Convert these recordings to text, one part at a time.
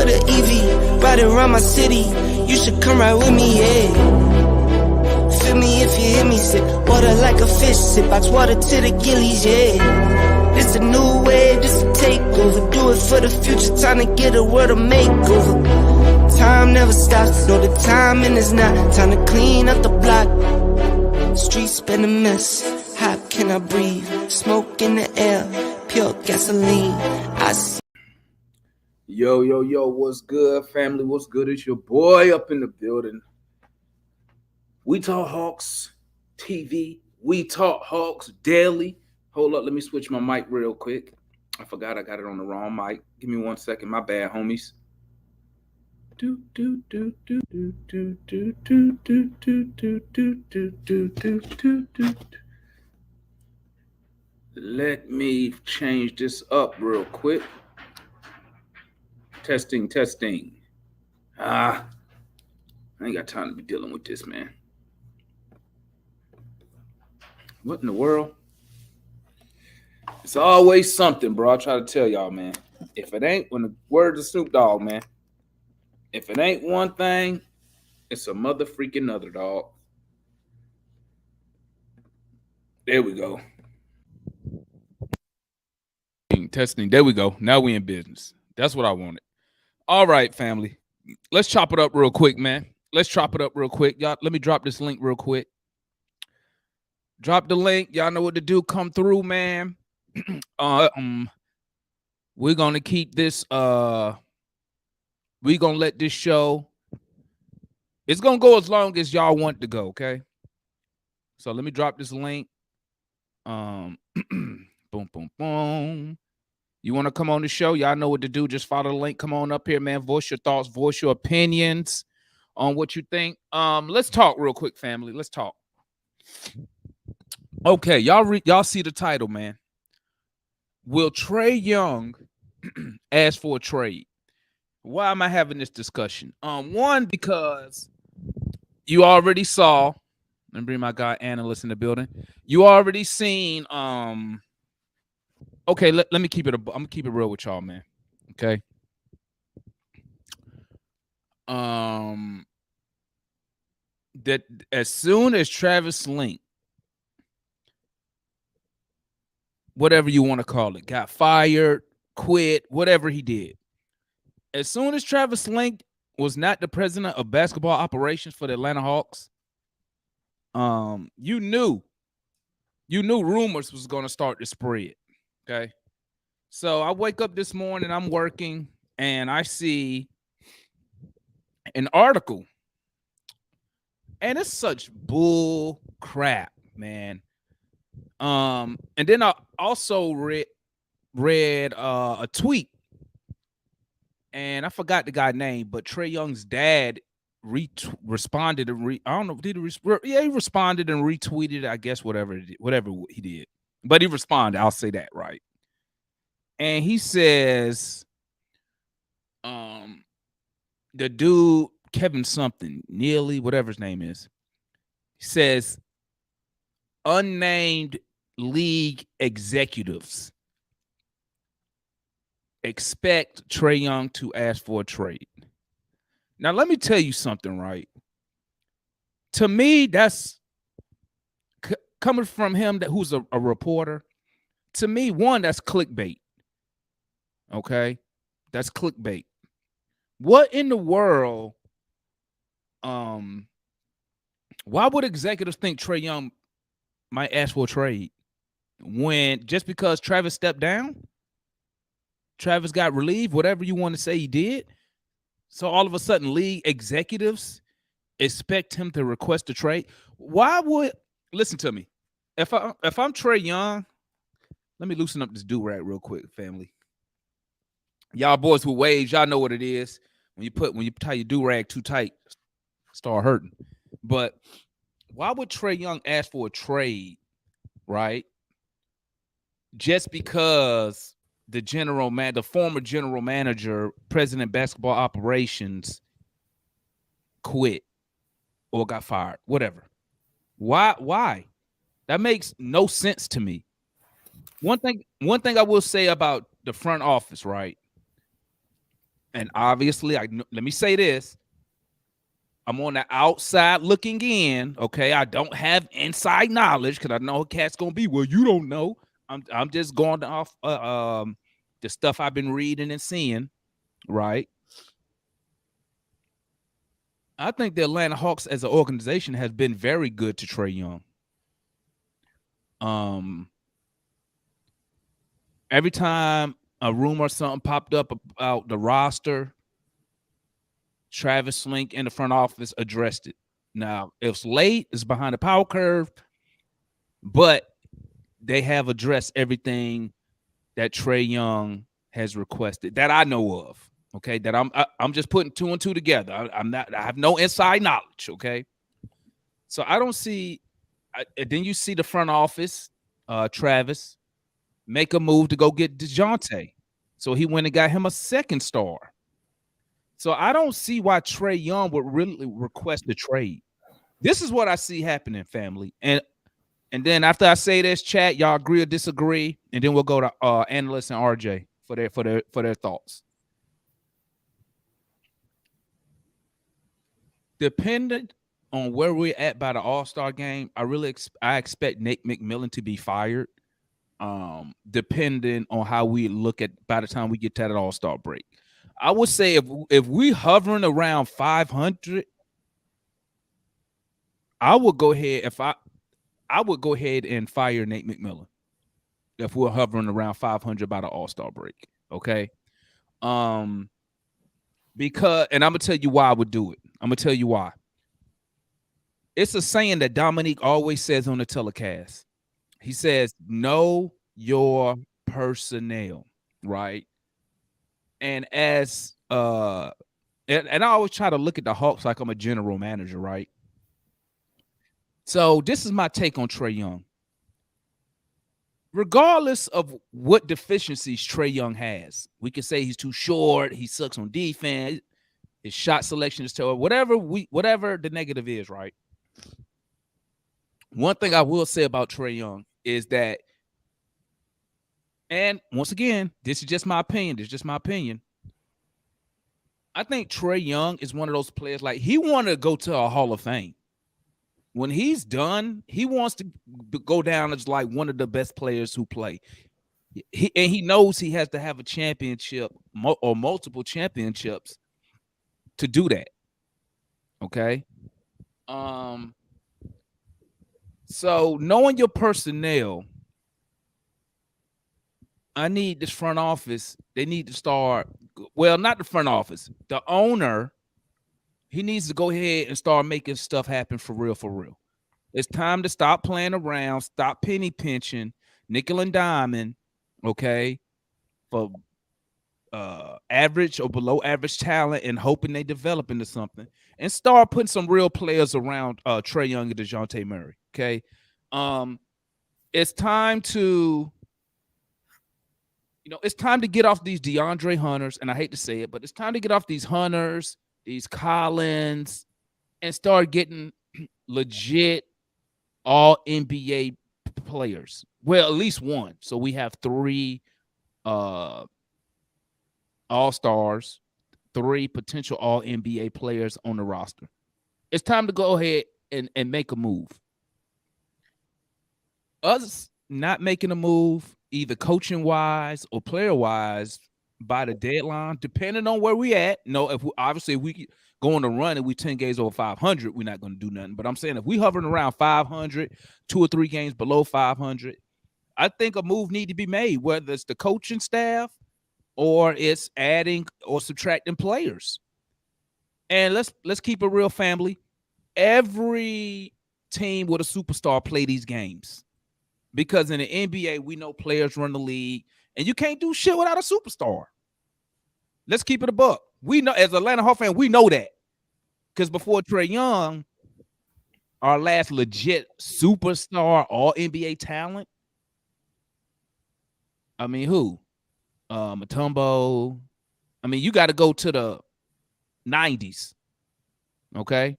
with an EV, riding around my city. You should come ride with me, yeah. Feel me if you hear me sip water like a fish, sip box water to the gillies, yeah. This a new wave, this a takeover. Do it for the future, time to get a world a makeover. Time never stops, no the timing is not. Time to clean up the block. Streets been a mess, how can I breathe? Smoke in the air, pure gasoline. I see. Yo, what's good, family? What's good? It's your boy up in the building. We Talk Hawks TV. We Talk Hawks Daily. Hold up, let me switch my mic real quick. I forgot I got it on the wrong mic. Give me 1 second. My bad, homies. Let me change this up real quick. Testing. I ain't got time to be dealing with this, man. What in the world? It's always something, bro. I try to tell y'all, man. If it ain't, when the words of Snoop Dogg, man. If it ain't one thing, it's a mother freaking other, dog. There we go. Testing. There we go. Now we in business. That's what I wanted. All right, family. Let's chop it up real quick, man. Y'all, let me drop this link real quick. Drop the link. Y'all know what to do. Come through, man. We're gonna keep this. We're gonna let this show. It's gonna go as long as y'all want to go. Okay. So let me drop this link. Boom. You want to come on the show? Y'all know what to do. Just follow the link. Come on up here, man. Voice your thoughts. Voice your opinions on what you think. Let's talk real quick, family. Let's talk. Okay, y'all see the title, man. Will Trae Young ask for a trade? Why am I having this discussion? One, because you already saw. Let me bring my guy analyst in the building. You already seen. Okay, let me keep it. I'm gonna keep it real with y'all, man. Okay. That as soon as Travis Link, whatever you want to call it, got fired, quit, whatever he did. As soon as Travis Link was not the president of basketball operations for the Atlanta Hawks, you knew rumors was going to start to spread. Okay. So I wake up this morning, I'm working, and I see an article. And it's such bull crap, man. And then I also read a tweet, and I forgot the guy's name, but Trae Young's dad responded and I don't know, did he he responded and retweeted, I guess, whatever he did. But he responded, I'll say that right. And he says, the dude, Kevin something, Neely, whatever his name is, says, unnamed league executives expect Trae Young to ask for a trade. Now, let me tell you something, right? To me, that's coming from him who's a reporter. To me, one, that's clickbait. Okay? That's clickbait. What in the world? Why would executives think Trae Young might ask for a trade when just because Travis stepped down, Travis got relieved, whatever you want to say he did? So all of a sudden, league executives expect him to request a trade. Why would, listen to me, if I'm Trae Young, let me loosen up this do-rag real quick, family. Y'all boys with waves, y'all know what it is. When you tie your do-rag too tight, start hurting. But why would Trae Young ask for a trade, right? Just because the former general manager, president of basketball operations, quit or got fired, whatever. Why? That makes no sense to me. One thing I will say about the front office, right? And obviously, let me say this. I'm on the outside looking in. Okay, I don't have inside knowledge because I know cat's gonna be. Well, you don't know. I'm just going off the stuff I've been reading and seeing. Right. I think the Atlanta Hawks as an organization has been very good to Trae Young. Every time a rumor or something popped up about the roster, Travis Slink in the front office addressed it. Now, it's late, it's behind the power curve, but they have addressed everything that Trae Young has requested that I know of. Okay, that I'm just putting two and two together. I have no inside knowledge. Okay, so I don't see. Then you see the front office, Travis, make a move to go get DeJounte. So he went and got him a second star. So I don't see why Trae Young would really request a trade. This is what I see happening, family. And then after I say this, chat, y'all agree or disagree, and then we'll go to analysts and RJ for their thoughts. Dependent on where we're at by the All-Star game, I expect Nate McMillan to be fired. Depending on how we look at by the time we get to that All-Star break. I would say if we hovering around 500, I would go ahead and fire Nate McMillan if we're hovering around 500 by the All-Star break. Okay. Because and I'm gonna tell you why I would do it. I'm gonna tell you why. It's a saying that Dominique always says on the telecast. He says, know your personnel, right? And as and I always try to look at the Hawks like I'm a general manager, right? So this is my take on Trae Young. Regardless of what deficiencies Trae Young has, we can say he's too short, he sucks on defense, his shot selection is terrible, whatever the negative is, right? One thing I will say about Trae Young is that, and once again, this is just my opinion. I think Trae Young is one of those players, like he wanted to go to a Hall of Fame. When he's done, he wants to go down as like one of the best players who play. He knows he has to have a championship or multiple championships to do that. Okay. So knowing your personnel, I need this front office. They need to start. Well, not the front office. The owner, he needs to go ahead and start making stuff happen for real, for real. It's time to stop playing around, stop penny pinching, nickel and diamond, okay, for average or below average talent and hoping they develop into something, and start putting some real players around Trae Young and DeJounte Murray. Okay. It's time to, it's time to get off these DeAndre Hunters, and I hate to say it, but it's time to get off these Hunters, these Collins, and start getting legit all NBA players. Well, at least one. So we have 3 all-stars, 3 potential all NBA players on the roster. It's time to go ahead and make a move. Us not making a move, either coaching wise or player wise, by the deadline, depending on where we at. No, if we go on a run and we 10 games over 500, we're not going to do nothing. But I'm saying if we hovering around 500, 2 or 3 games below 500, I think a move need to be made, whether it's the coaching staff or it's adding or subtracting players. And let's keep it real, family. Every team with a superstar play these games. Because in the NBA, we know players run the league, and you can't do shit without a superstar. Let's keep it a buck. We know, as Atlanta Hawks fan, we know that. Because before Trae Young, our last legit superstar, all NBA talent, I mean, who? Mutombo. I mean, you got to go to the 90s. Okay?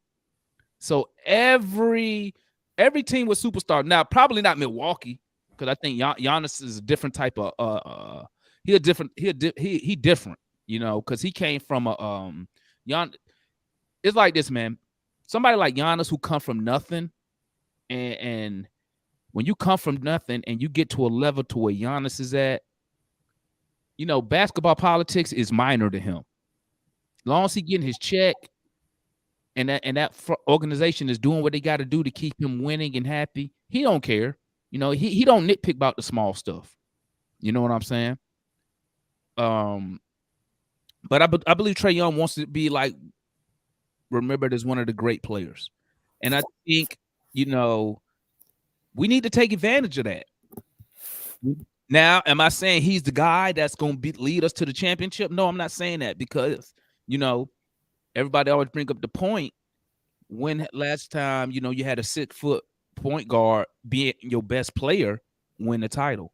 So every team with superstar. Now, probably not Milwaukee, because I think Giannis is a different type of he different. because he came from a Jan. It's like this, man. Somebody like Giannis who come from nothing, and when you come from nothing and you get to a level to where Giannis is at, basketball politics is minor to him. As long as he getting his check and that organization is doing what they got to do to keep him winning and happy, he don't care. He don't nitpick about the small stuff. You know what I'm saying? Um, but I believe Trae Young wants to be like remembered as one of the great players, and I think we need to take advantage of that. Now, am I saying he's the guy that's going to lead us to the championship? No, I'm not saying that because everybody always bring up the point. When last time you had a 6-foot point guard be your best player win the title?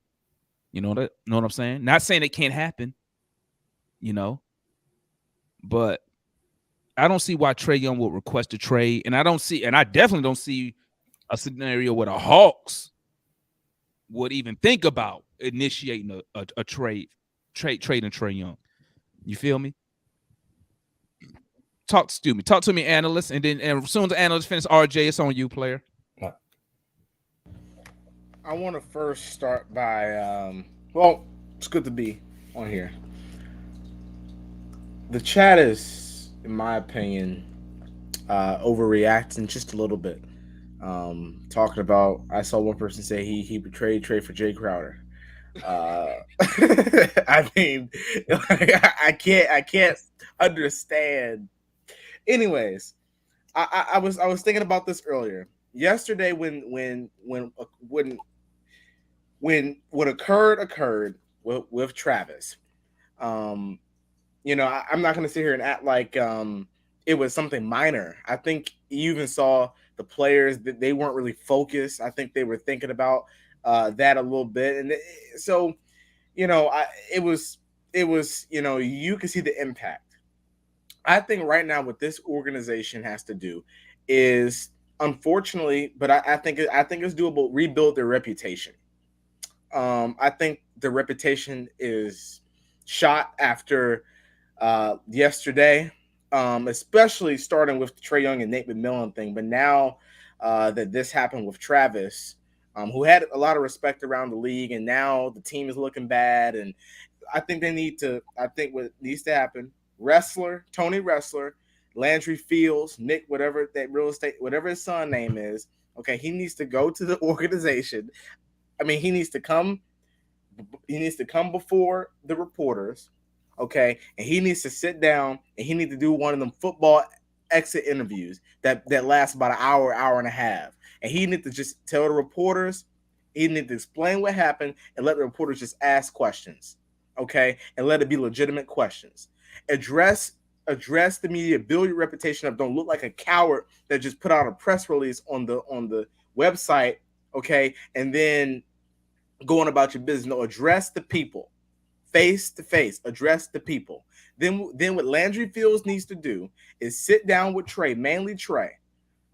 Know what I'm saying? Not saying it can't happen, but I don't see why Trae Young would request a trade, and I definitely don't see a scenario where the Hawks would even think about initiating a trading Trae Young. You feel me? Talk to me, analyst, and as soon as the analyst finish, RJ, it's on you, player. I want to first start by, it's good to be on here. The chat is, in my opinion, overreacting just a little bit. Talking about, I saw one person say he betrayed Trae for Jay Crowder. I mean, I can't understand. Anyways, I was thinking about this earlier. Yesterday, when what occurred with Travis, I'm not going to sit here and act like it was something minor. I think you even saw the players that they weren't really focused. I think they were thinking about that a little bit, and so it was you can see the impact. I think right now what this organization has to do is, unfortunately, but I think it's doable, rebuild their reputation. I think the reputation is shot after yesterday, especially starting with the Trae Young and Nate McMillan thing. But now that this happened with Travis, who had a lot of respect around the league, and now the team is looking bad. And I think what needs to happen, Tony Wrestler, Landry Fields, Nick, whatever that real estate, whatever his son name is, okay, he needs to go to the organization. I mean, he needs to come before the reporters, okay, and he needs to sit down and he needs to do one of them football exit interviews that lasts about an hour and a half, and he needs to just tell the reporters, he needs to explain what happened and let the reporters just ask questions, okay, and let it be legitimate questions. Address the media, build your reputation up. Don't look like a coward that just put out a press release on the website, okay, and then going about your business. No, address the people face to face. Address the people. Then what Landry Fields needs to do is sit down with Trae, mainly Trae,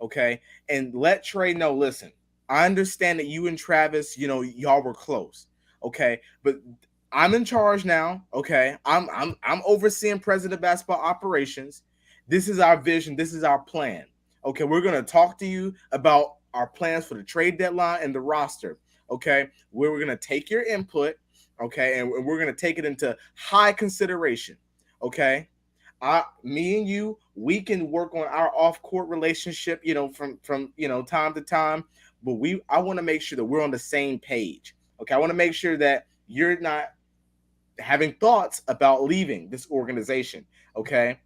okay, and let Trae know, listen, I understand that you and Travis, y'all were close, okay, but I'm in charge now, okay? I'm overseeing president of basketball operations. This is our vision. This is our plan. Okay, we're going to talk to you about our plans for the trade deadline and the roster, okay? We're going to take your input, okay, and we're going to take it into high consideration, okay? Me and you, we can work on our off-court relationship, from time to time, but I want to make sure that we're on the same page, okay? I want to make sure that you're not having thoughts about leaving this organization, okay?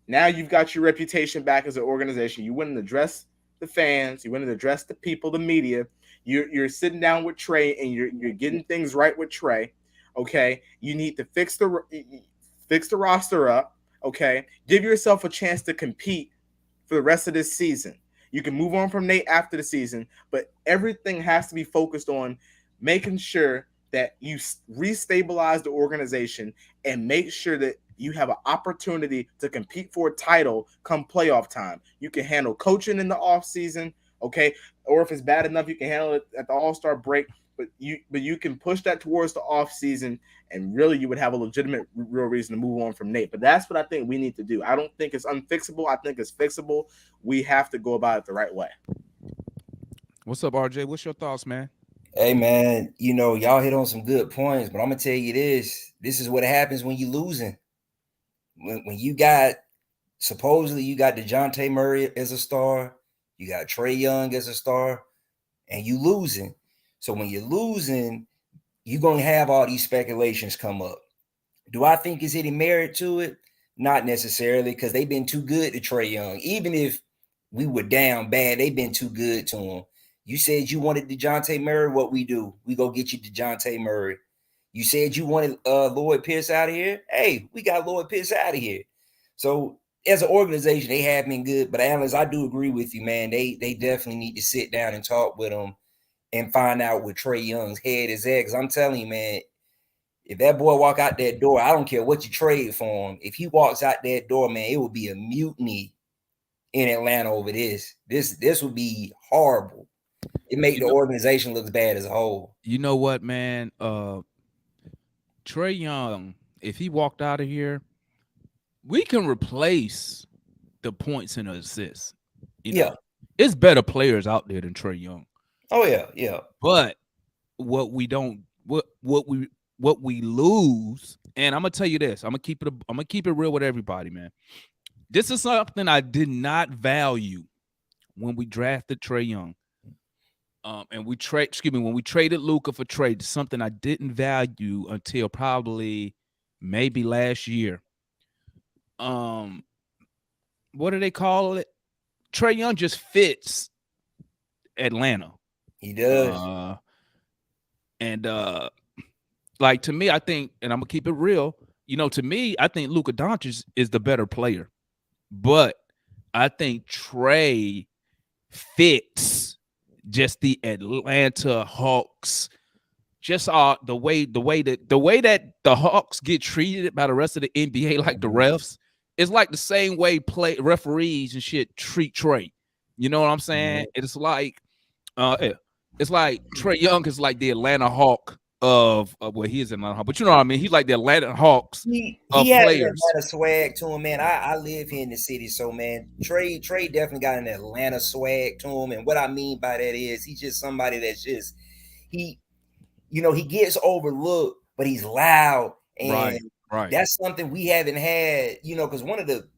Now you've got your reputation back as an organization. You went and addressed the fans. You went and addressed the people, the media. You're sitting down with Trae and you're getting things right with Trae, okay? You need to fix the roster up, okay? Give yourself a chance to compete for the rest of this season. You can move on from Nate after the season, but everything has to be focused on making sure that you restabilize the organization and make sure that you have an opportunity to compete for a title come playoff time. You can handle coaching in the offseason, okay? or if it's bad enough, you can handle it at the All-Star break. But you can push that towards the off season, and really you would have a legitimate real reason to move on from Nate. But that's what I think we need to do. I don't think it's unfixable. I think it's fixable. We have to go about it the right way. What's up, RJ? What's your thoughts, man? Hey man, y'all hit on some good points, but I'm gonna tell you this. This is what happens when you losing. When you got supposedly you got DeJounte Murray as a star, you got Trae Young as a star, and you losing. So when you're losing, you're gonna have all these speculations come up. Do I think is any merit to it? Not necessarily, because they've been too good to Trae Young. Even if we were down bad, they've been too good to him. You said you wanted DeJounte Murray. What we do? We go get you DeJounte Murray. You said you wanted Lloyd Pierce out of here. Hey, we got Lloyd Pierce out of here. So as an organization, they have been good. But Alan, I do agree with you, man. They definitely need to sit down and talk with them and find out what Trae Young's head is at. Because I'm telling you, man, if that boy walk out that door, I don't care what you trade for him. If he walks out that door, man, it will be a mutiny in Atlanta over this. This would be horrible. It make the organization look bad as a whole. You know what, man? Trae Young, if he walked out of here, we can replace the points and assists. You know, it's better players out there than Trae Young. Oh yeah. But what we lose, and I'm gonna tell you this, I'm gonna keep it real with everybody, man. This is something I did not value when we drafted Trae Young. And when we traded Luka for Trae, something I didn't value until probably maybe last year. What do they call it? Trae Young just fits Atlanta. He does. Like, to me, I think, and I'm gonna keep it real, to me, I think Luka Doncic is the better player, but I think Trae fits just the Atlanta Hawks, just the way that the Hawks get treated by the rest of the NBA, like the refs, is like the same way referees and shit treat Trae. You know what I'm saying? It's like Trae Young is like the Atlanta Hawk of he is Atlanta Hawk, but you know what I mean? He's like the Atlanta Hawks he of has players. Atlanta swag to him, man. I live here in the city, so man, Trae definitely got an Atlanta swag to him. And what I mean by that is he's just somebody that's just he gets overlooked, but he's loud, and right. That's something we haven't had, because one of the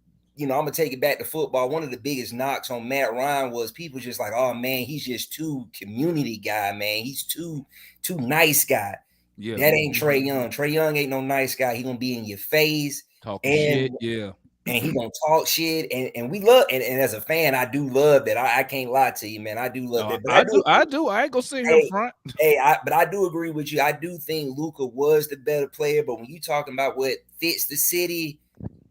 I'm gonna take it back to football. One of the biggest knocks on Matt Ryan was people just like, oh man, he's just too community guy, man. He's too nice guy. Yeah, that ain't Trae Young. Trae Young ain't no nice guy. He gonna be in your face, talking shit, and he gonna talk shit. And we love, and as a fan, I do love that. I can't lie to you, man. I do love that. But I do. I ain't gonna sit here in front. But I do agree with you. I do think Luka was the better player. But when you talking about what fits the city,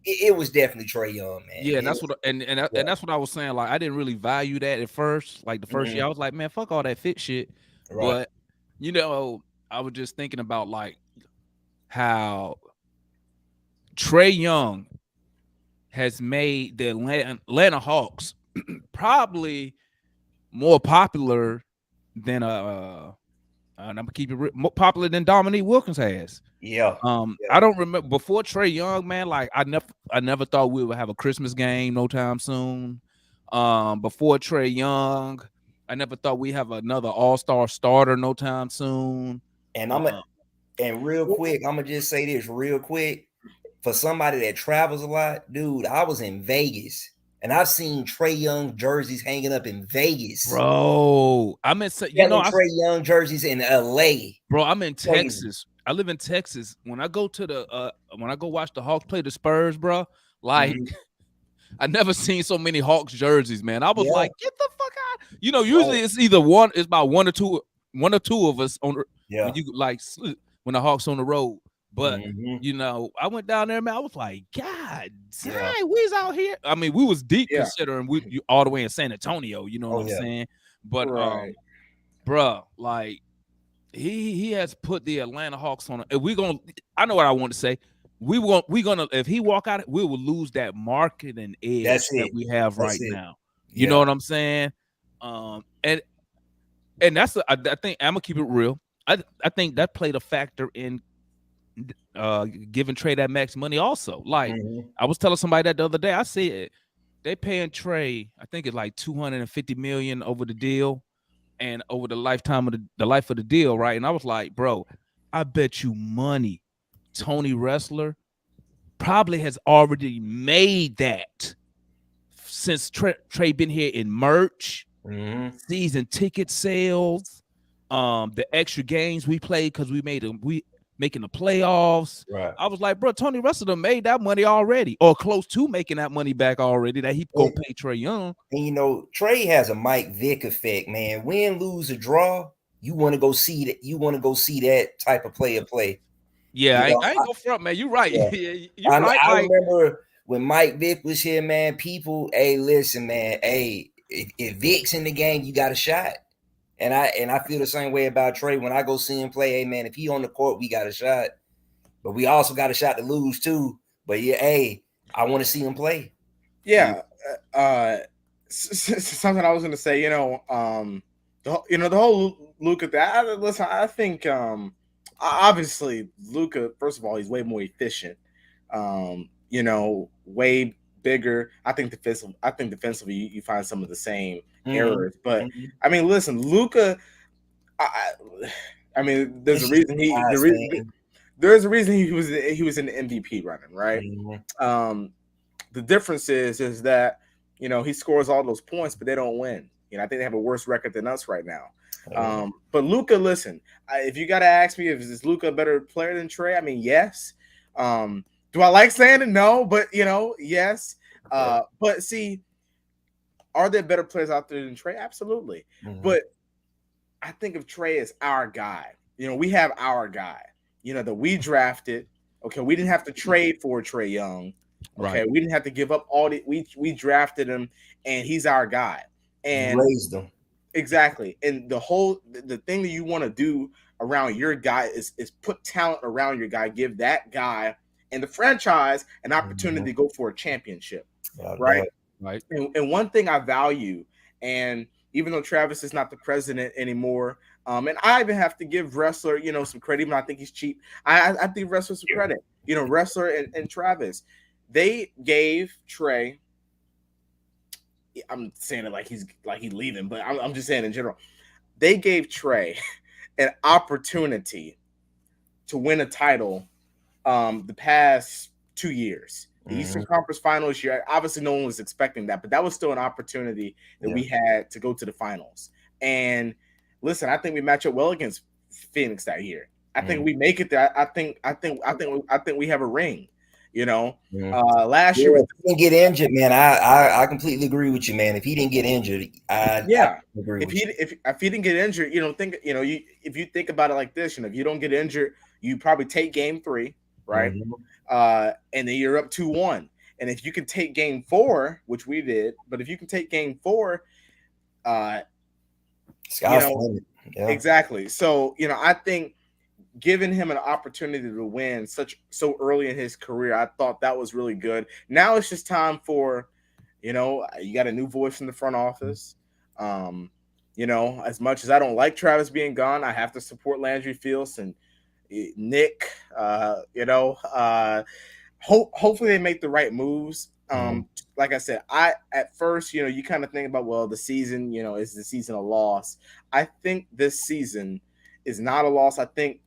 it was definitely Trae Young, man. Yeah, and that's what and that's what I was saying. Like, I didn't really value that at first. Like the first year, I was like, man, fuck all that fit shit. Right. But I was just thinking about like how Trae Young has made the Atlanta Hawks probably more popular than and I'm gonna keep it more popular than Dominique Wilkins has. Yeah. I don't remember before Trae Young, man. Like, I never thought we would have a Christmas game no time soon. Before Trae Young, I never thought we'd have another All-Star starter no time soon. And real quick, I'm gonna just say this real quick. For somebody that travels a lot, dude, I was in Vegas and I've seen Trae Young jerseys hanging up in Vegas. Bro, I'm in Trae Young jerseys in LA. Bro, I'm in Texas. I live in Texas. When I go to when I go watch the Hawks play the Spurs, bro, like I never seen so many Hawks jerseys, man. I was like, get the fuck out. Usually it's either it's about one or two of us on when you when the Hawks on the road. But I went down there, man. I was like, God damn, we's out here. I mean, we was deep considering we all the way in San Antonio. You know what I'm saying? But bro, like he has put the Atlanta Hawks on. I know what I want to say. We gonna if he walk out, we will lose that marketing edge that we have right now. You know what I'm saying? And And that's I think I'm gonna keep it real. I think that played a factor in giving Trae that max money also. Like I was telling somebody that the other day, I said they paying Trae, I think it's like 250 million over the deal and over the lifetime of the life of the deal, right? And I was like, bro, I bet you money Tony Wrestler probably has already made that since Trae been here in merch, season ticket sales, the extra games we played because we making the playoffs. Right. I was like, bro, Tony Russell made that money already, or close to making that money back already. That he gonna pay Trae Young. And you know, Trae has a Mike Vick effect, man. Win, lose, or draw, you want to go see that. You want to go see that type of player play. Yeah, I ain't go front, man. You're right. Yeah. You're right. I remember when Mike Vick was here, man. People, hey, listen, man. Hey, if Vick's in the game, you got a shot. And I feel the same way about Trae. When I go see him play, hey man, if he on the court, we got a shot. But we also got a shot to lose too. But yeah, hey, I want to see him play. Yeah. Something I was going to say, the whole Luka thing. Listen, I think obviously Luka, first of all, he's way more efficient. Way bigger. I think defensively you find some of the same errors. But I mean, listen, Luka. I mean, there's a reason there's a reason he was in the MVP running, right? The difference is that he scores all those points, but they don't win. I think they have a worse record than us right now. But Luka, listen, if you got to ask me if is Luka a better player than Trae, I mean, yes. Do I like saying it? No, but yes. But see, are there better players out there than Trae? Absolutely. But I think of Trae as our guy. We have our guy. That we drafted. Okay, we didn't have to trade for Trae Young. Okay, we didn't have to give up all the. We drafted him, and he's our guy. And raised him exactly. And the thing that you want to do around your guy is put talent around your guy. Give that guy and the franchise an opportunity to go for a championship. Right. And one thing I value, and even though Travis is not the president anymore, and I even have to give Wrestler, some credit, even though I think he's cheap. I think Wrestler some credit. Wrestler and Travis, they gave Trae. I'm saying it like he's leaving, but I'm just saying in general, they gave Trae an opportunity to win a title the past 2 years. The Eastern Conference Finals year, obviously no one was expecting that, but that was still an opportunity that we had to go to the finals. And listen, I think we match up well against Phoenix that year. I think we make it there. I think we have a ring. Last year if he didn't get injured, man. I completely agree with you, man. If he didn't get injured, I agree with you. If he didn't get injured, if you think about it like this, if you don't get injured, you probably take game 3, right? And then you're up 2-1. And if you can take game 4, which we did, but if you can take game 4, exactly. So, I think giving him an opportunity to win so early in his career, I thought that was really good. Now it's just time for, you got a new voice in the front office. As much as I don't like Travis being gone, I have to support Landry Fields and Nick. Hopefully they make the right moves. Like I said, at first, you kind of think about, well, the season, is the season a loss? I think this season is not a loss. I think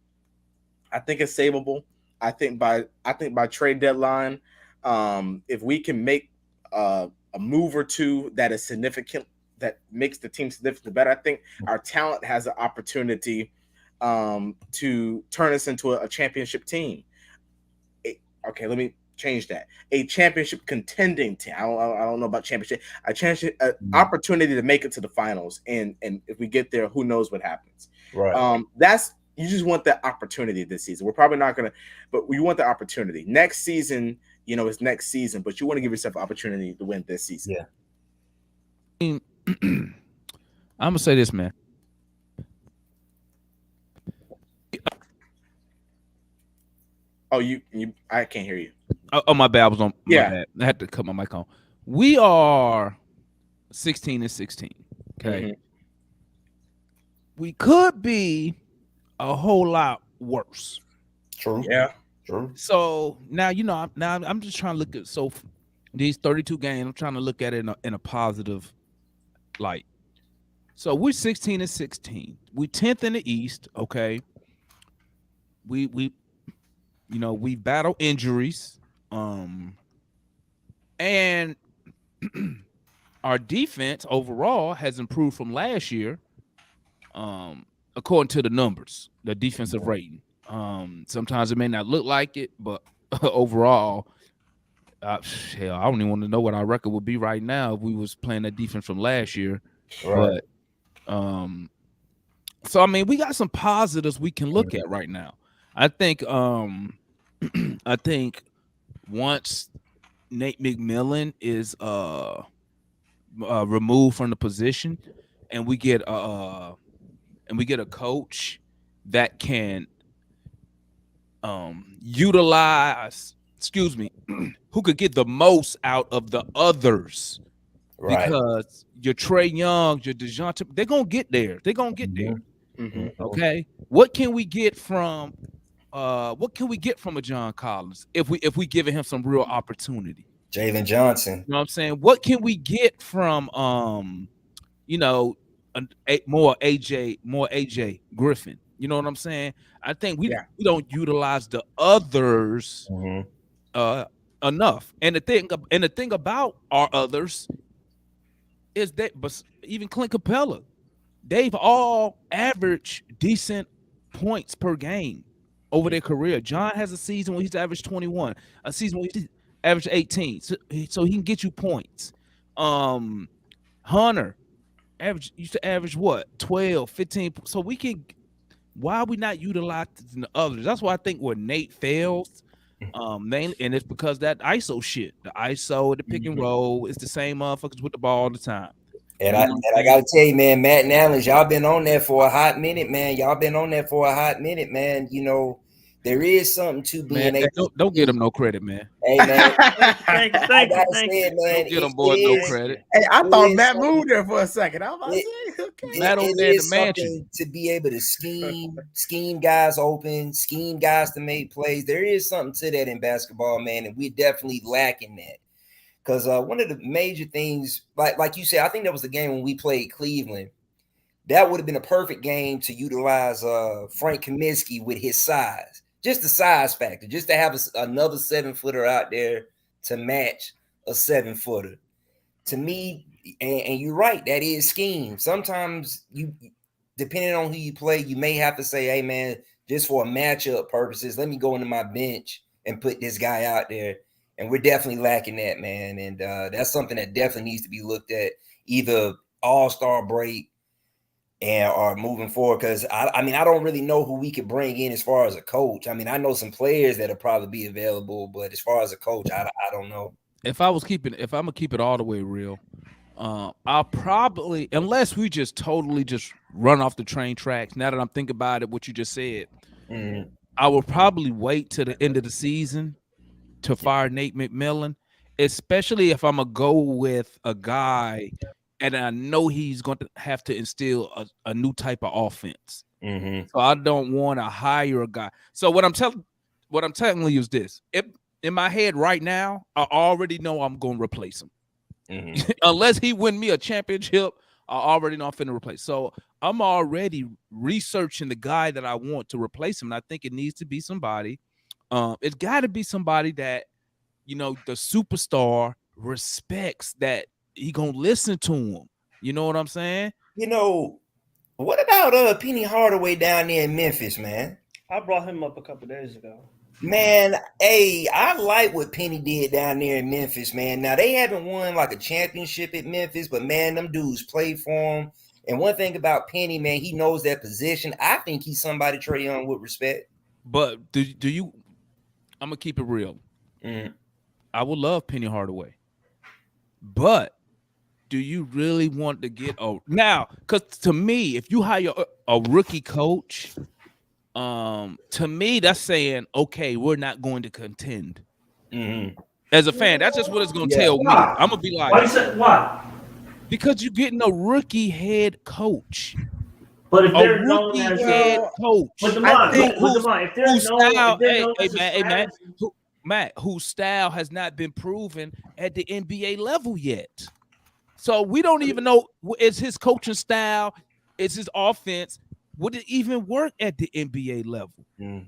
it's savable. I think by trade deadline, if we can make a move or two that is significant, that makes the team significantly better, I think our talent has an opportunity to turn us into a championship team. Okay, let me change that. A championship contending team. I don't know about championship. Opportunity to make it to the finals, and if we get there, who knows what happens? Right. You just want that opportunity this season. We're probably not gonna, but we want the opportunity. Next season, is next season, but you want to give yourself an opportunity to win this season. Yeah. I'm gonna say this, man. Oh, I can't hear you. Oh, my bad. I was on. Yeah. My bad. I had to cut my mic on. We are 16-16. Okay. we could be a whole lot worse. True. Yeah. True. So now I'm just trying to look at these 32 games. I'm trying to look at it in a positive light. So we're 16-16. We 10th in the East. Okay. We we battle injuries. And our defense overall has improved from last year. According to the numbers, the defensive rating. Sometimes it may not look like it, but overall, hell, I don't even want to know what our record would be right now if we was playing that defense from last year. Right. But so I mean, we got some positives we can look at right now. I think I think once Nate McMillan is removed from the position, and we get a coach that can utilize, who could get the most out of the others. Right. Because your Trae Young, your DeJounte, they're gonna get there. They're gonna get there. Mm-hmm. Okay. What can we get from a John Collins if we giving him some real opportunity? Jalen Johnson. You know what I'm saying? What can we get from more AJ Griffin? You know what I'm saying? I think we don't utilize the others enough. And the thing about our others is that, but even Clint Capella, they've all averaged decent points per game over their career. John has a season where he's averaged 21, a season where he's averaged 18, so he can get you points. Hunter used to average what, 12, 15. So we can. Why are we not utilizing the others? That's why I think where Nate fails, mainly, and it's because that ISO shit, the ISO, the pick and roll, it's the same motherfuckers with the ball all the time. And I gotta tell you, man, Matt and Allen, y'all been on there for a hot minute, man. You know, there is something to being able. Don't give them no credit, man. Hey, man. Thank you. Man, don't give them boys no credit. Hey, I thought Matt moved there for a second. I was about to say, okay. Matt over there in the mansion. To be able to scheme guys open, scheme guys to make plays. There is something to that in basketball, man, and we're definitely lacking that. Because one of the major things, like you said, I think that was the game when we played Cleveland. That would have been a perfect game to utilize Frank Kaminsky with his size. Just the size factor, just to have another 7-footer out there to match a 7-footer. To me, and you're right, that is scheme. Sometimes you, depending on who you play, you may have to say, hey, man, just for a matchup purposes, let me go into my bench and put this guy out there. And we're definitely lacking that, man. And that's something that definitely needs to be looked at, either all-star break or moving forward. Because, I mean, I don't really know who we could bring in as far as a coach. I mean, I know some players that'll probably be available, but as far as a coach, I don't know. If I'm gonna keep it all the way real, I'll probably, unless we just totally just run off the train tracks. Now that I'm thinking about it, what you just said, I will probably wait to the end of the season to fire Nate McMillan, especially if I'm gonna go with a guy and I know he's going to have to instill a new type of offense. So I don't want to hire a guy. So what I'm telling you is this: if in my head right now, I already know I'm going to replace him. Unless he win me a championship, I already know I'm finna replace. So I'm already researching the guy that I want to replace him. And I think it needs to be somebody. It's got to be somebody that, you know, the superstar respects, that he gonna listen to him. You know what I'm saying? You know, what about Penny Hardaway down there in Memphis, man? I brought him up a couple days ago. Man, hey, I like what Penny did down there in Memphis, man. Now, they haven't won like a championship at Memphis, but man, them dudes play for him. And one thing about Penny, man, he knows that position. I think he's somebody Trae Young would respect. But do you? I'm gonna keep it real. I would love Penny Hardaway, but do you really want to get now? Because to me, if you hire a rookie coach, to me that's saying, okay, we're not going to contend. As a fan, that's just what it's gonna tell me. I'm gonna be like, Why? Because you're getting a rookie head coach. But if A they're known rookie as head coach. but I think if they're whose known, style, if they're hey, known hey as a man, hey man, strategy, whose style has not been proven at the NBA level yet. So we don't even know is his coaching style, is his offense, would it even work at the NBA level? Mm.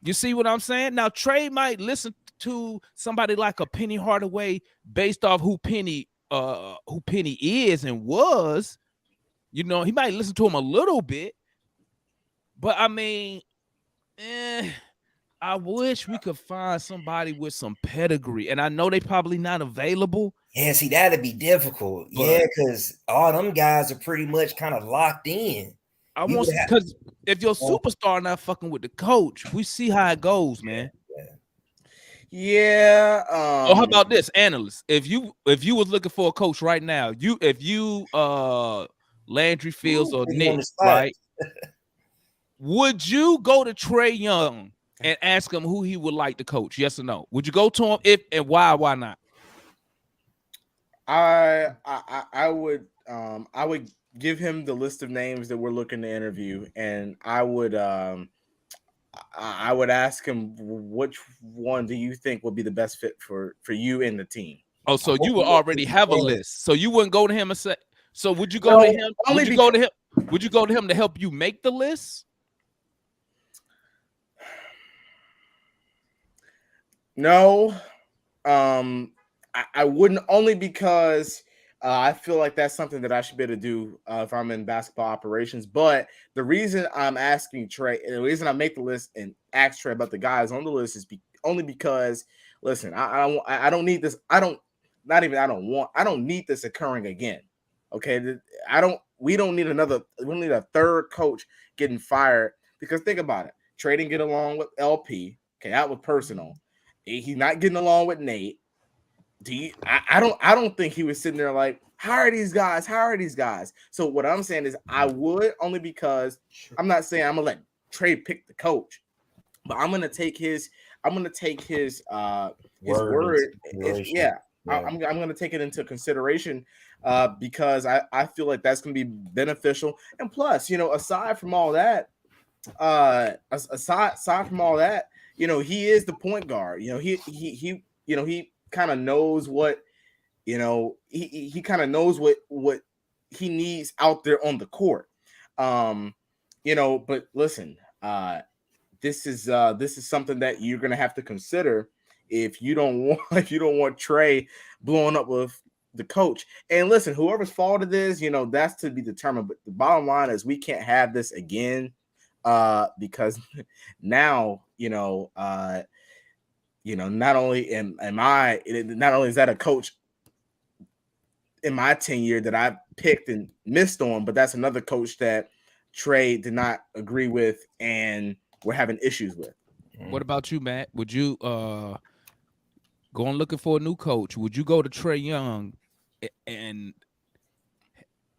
You see what I'm saying? Now Trae might listen to somebody like a Penny Hardaway based off who Penny is and was. You know, he might listen to him a little bit, but I mean, I wish we could find somebody with some pedigree, and I know they probably not available. Yeah, see, that'd be difficult. Yeah, because all them guys are pretty much kind of locked in. I want because if your superstar not fucking with the coach, we see how it goes, man. Yeah. Or how about this, analyst? If you was looking for a coach right now, Landry Fields or Nick, right? Would you go to Trae Young and ask him who he would like to coach? Yes or no? Would you go to him? If and why? Why not? I would give him the list of names that we're looking to interview, and I would ask him which one do you think would be the best fit for you and the team. Oh, so you would already have a list. So you wouldn't go to him and say. So would you go to him? Would you go to him? Would you go to him to help you make the list? No, I wouldn't, only because I feel like that's something that I should be able to do if I'm in basketball operations. But the reason I'm asking Trae, the reason I make the list and ask Trae about the guys on the list is only because, listen, I don't need this. I don't need this occurring again. Okay, we don't need a third coach getting fired, because think about it. Trae didn't get along with LP. Okay, that was personal. He's not getting along with Nate. I don't think he was sitting there like, hire these guys. So what I'm saying is I would, only because I'm not saying I'm gonna let Trae pick the coach, but I'm gonna take his word. Yeah. I'm gonna take it into consideration because I feel like that's gonna be beneficial. And plus, aside from all that, he is the point guard. He kind of knows what, he kind of knows what he needs out there on the court. But listen, this is something that you're gonna have to consider if you don't want Trae blowing up with the coach. And listen, whoever's fault it is, that's to be determined. But the bottom line is we can't have this again. Because now, not only is that a coach in my tenure that I picked and missed on, but that's another coach that Trae did not agree with and we're having issues with. What about you, Matt? Would you go on looking for a new coach? Would you go to Trae Young and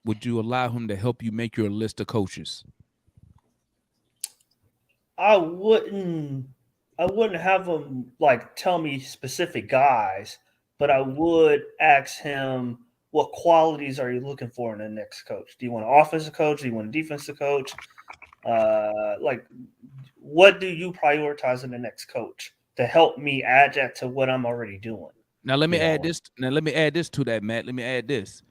would you allow him to help you make your list of coaches? I wouldn't have him like tell me specific guys, but I would ask him, what qualities are you looking for in the next coach? Do you want an offensive coach? Do you want a defensive coach? What do you prioritize in the next coach to help me add that to what I'm already doing? Now let me add this. Let me add this to that, Matt. Let me add this.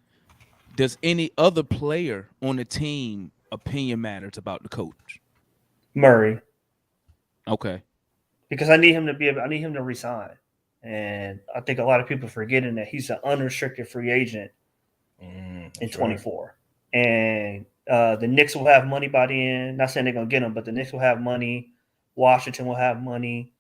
Does any other player on the team opinion matters about the coach? Murray. Okay. Because I need him to resign. And I think a lot of people forgetting that he's an unrestricted free agent in 24. And the Knicks will have money by the end. Not saying they're going to get him, but the Knicks will have money. Washington will have money.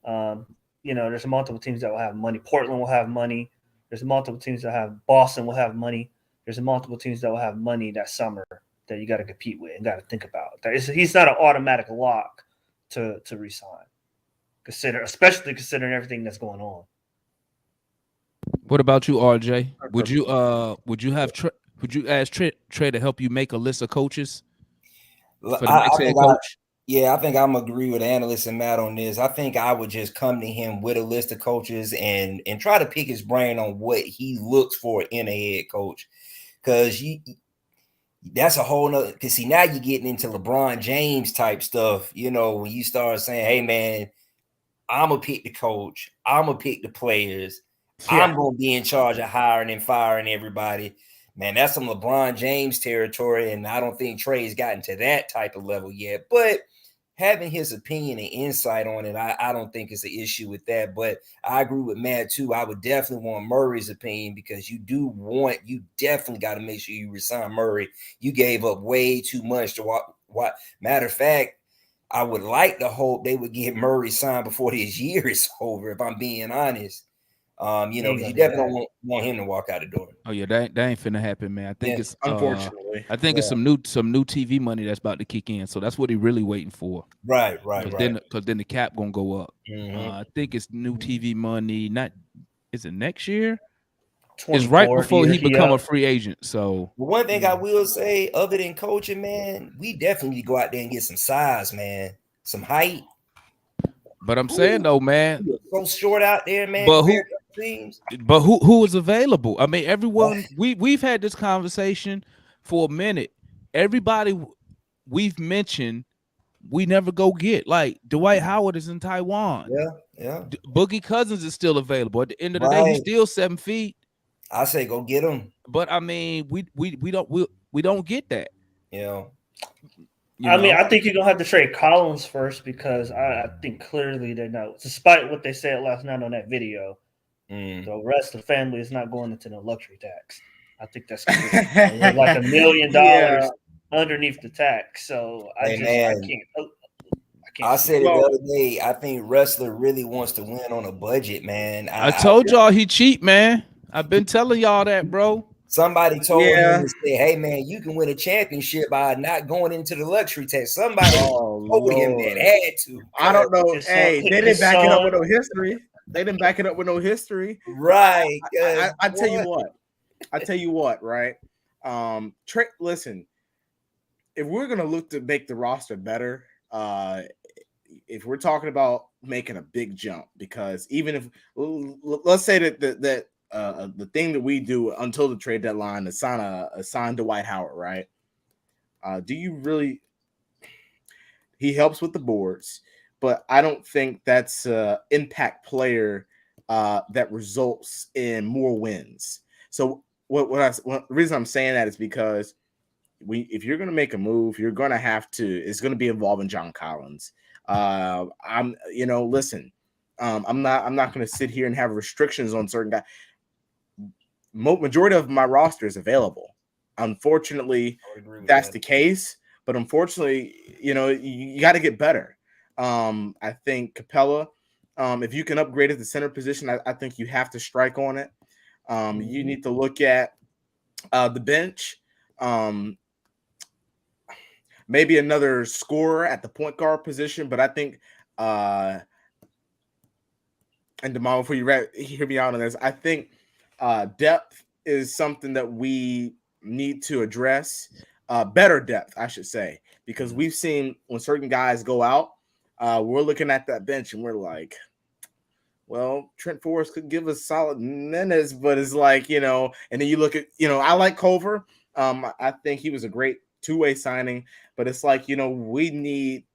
There's multiple teams that will have money. Portland will have money. There's multiple teams that have – Boston will have money. There's multiple teams that will have money that summer that you got to compete with and got to think about. He's not an automatic lock to resign. Especially considering everything that's going on. What about you, RJ? Would you ask Trae to help you make a list of coaches for the next head coach? I think I'm agree with analysts and Matt on this. I think I would just come to him with a list of coaches and try to pick his brain on what he looks for in a head coach, because that's a whole nother. Because see, now you're getting into LeBron James type stuff. You know, when you start saying, "Hey, man, I'm gonna pick the coach. I'm gonna pick the players. I'm gonna be in charge of hiring and firing everybody." Man, that's some LeBron James territory, and I don't think Trae's gotten to that type of level yet. But having his opinion and insight on it, I don't think it's an issue with that. But I agree with Matt too. I would definitely want Murray's opinion because you definitely got to make sure you resign Murray. You gave up way too much to what. Matter of fact, I would like to hope they would get Murray signed before this year is over, if I'm being honest. You know, because you definitely don't want him to walk out the door. Oh yeah, that ain't finna happen, man. I think it's unfortunately. I think it's some new TV money that's about to kick in. So that's what he really waiting for. Right. Because then the cap gonna go up. I think it's new TV money. Is it next year? It's right before he become a free agent. So one thing I will say, other than coaching, man, we definitely need to go out there and get some size, man, some height. But I'm saying though, man, so short out there, man. But who is available? I mean, everyone. We've had this conversation for a minute. Everybody we've mentioned, we never go get. Like Dwight Howard is in Taiwan. Yeah. Boogie Cousins is still available. At the end of the day, he's still 7 feet. I say go get him. But I mean, we don't get that. Yeah. I mean, I think you're gonna have to trade Collins first because I think clearly they're not. Despite what they said last night on that video, the rest of the family is not going into the luxury tax. I think that's like $1 million underneath the tax. So I can't. I said it the other day. I think wrestler really wants to win on a budget, man. I told y'all he cheap, man. I've been telling y'all that, bro. Somebody told him to say, "Hey, man, you can win a championship by not going into the luxury tax." Somebody told him that had to. I don't know. They didn't back it up with no history. They didn't back it up with no history. Right. I tell you what. I tell you what, right? Listen, if we're gonna look to make the roster better, if we're talking about making a big jump, because even if let's say that the thing that we do until the trade deadline is sign Dwight Howard, right? Do you really? He helps with the boards, but I don't think that's an impact player that results in more wins. So the reason I'm saying that is because if you're going to make a move, you're going to have to. It's going to be involving John Collins. Listen, I'm not going to sit here and have restrictions on certain guys. Majority of my roster is available. Unfortunately, that's the case. But unfortunately, you got to get better. I think Capella, if you can upgrade at the center position, I think you have to strike on it. You need to look at the bench. Maybe another scorer at the point guard position, but I think and Demal, before you hear me out on this, I think depth is something that we need to address. Better depth, I should say, because we've seen when certain guys go out, we're looking at that bench and we're like, well, Trent Forrest could give us solid minutes, but it's like, and then you look at, I like Culver. I think he was a great two-way signing, but it's like, we need,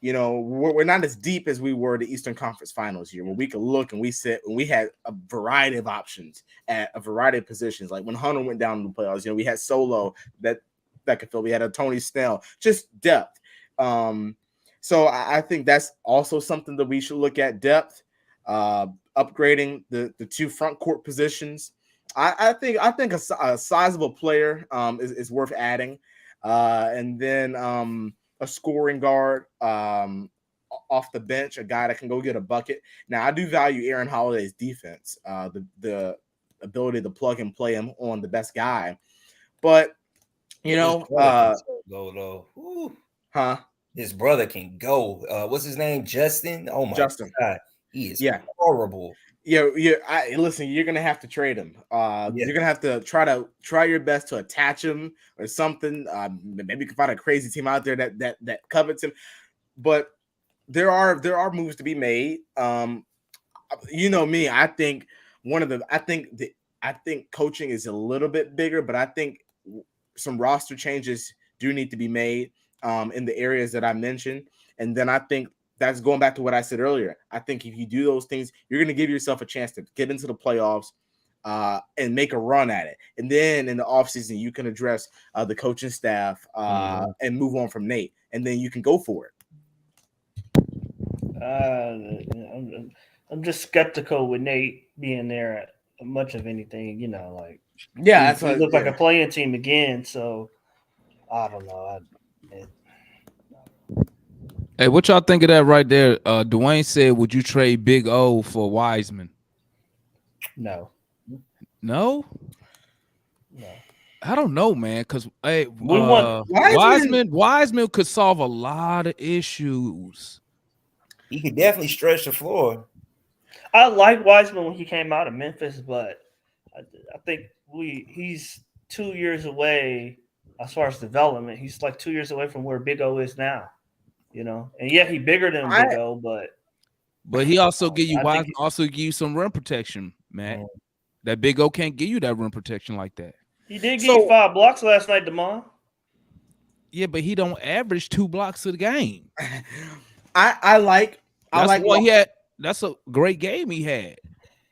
we're not as deep as we were the Eastern Conference Finals year, where we could look and we had a variety of options at a variety of positions. Like when Hunter went down in the playoffs, we had Solo that could fill. We had a Tony Snell, just depth. So I think that's also something that we should look at, depth, upgrading the two front court positions. I think a sizable player is worth adding. And then a scoring guard off the bench, a guy that can go get a bucket. Now, I do value Aaron Holiday's defense, the ability to plug and play him on the best guy. But, his brother can go. What's his name? Justin? Oh, my God. He is horrible. Listen, you're gonna have to trade him. You're gonna have to try your best to attach him or something. Maybe you can find a crazy team out there that covets him. But there are moves to be made. Me, I think coaching is a little bit bigger, but I think some roster changes do need to be made in the areas that I mentioned. And then I think that's going back to what I said earlier. I think if you do those things, you're going to give yourself a chance to get into the playoffs and make a run at it. And then in the offseason, you can address the coaching staff and move on from Nate. And then you can go for it. I'm just skeptical with Nate being there at much of anything, like that's we look like a playing team again. So I don't know. Hey, what y'all think of that right there? Dwayne said, "Would you trade Big O for Wiseman?" No. I don't know, man. Because hey, we want Wiseman could solve a lot of issues. He could definitely stretch the floor. I like Wiseman when he came out of Memphis, but I think he's 2 years away as far as development. He's like 2 years away from where Big O is now, And yeah, he's bigger than Big O, but he also give you Wiseman also give you some rim protection, man. That Big O can't give you that rim protection like that. He did give you 5 blocks last night, Damon. Yeah, but he don't average 2 blocks a game. That's a great game he had.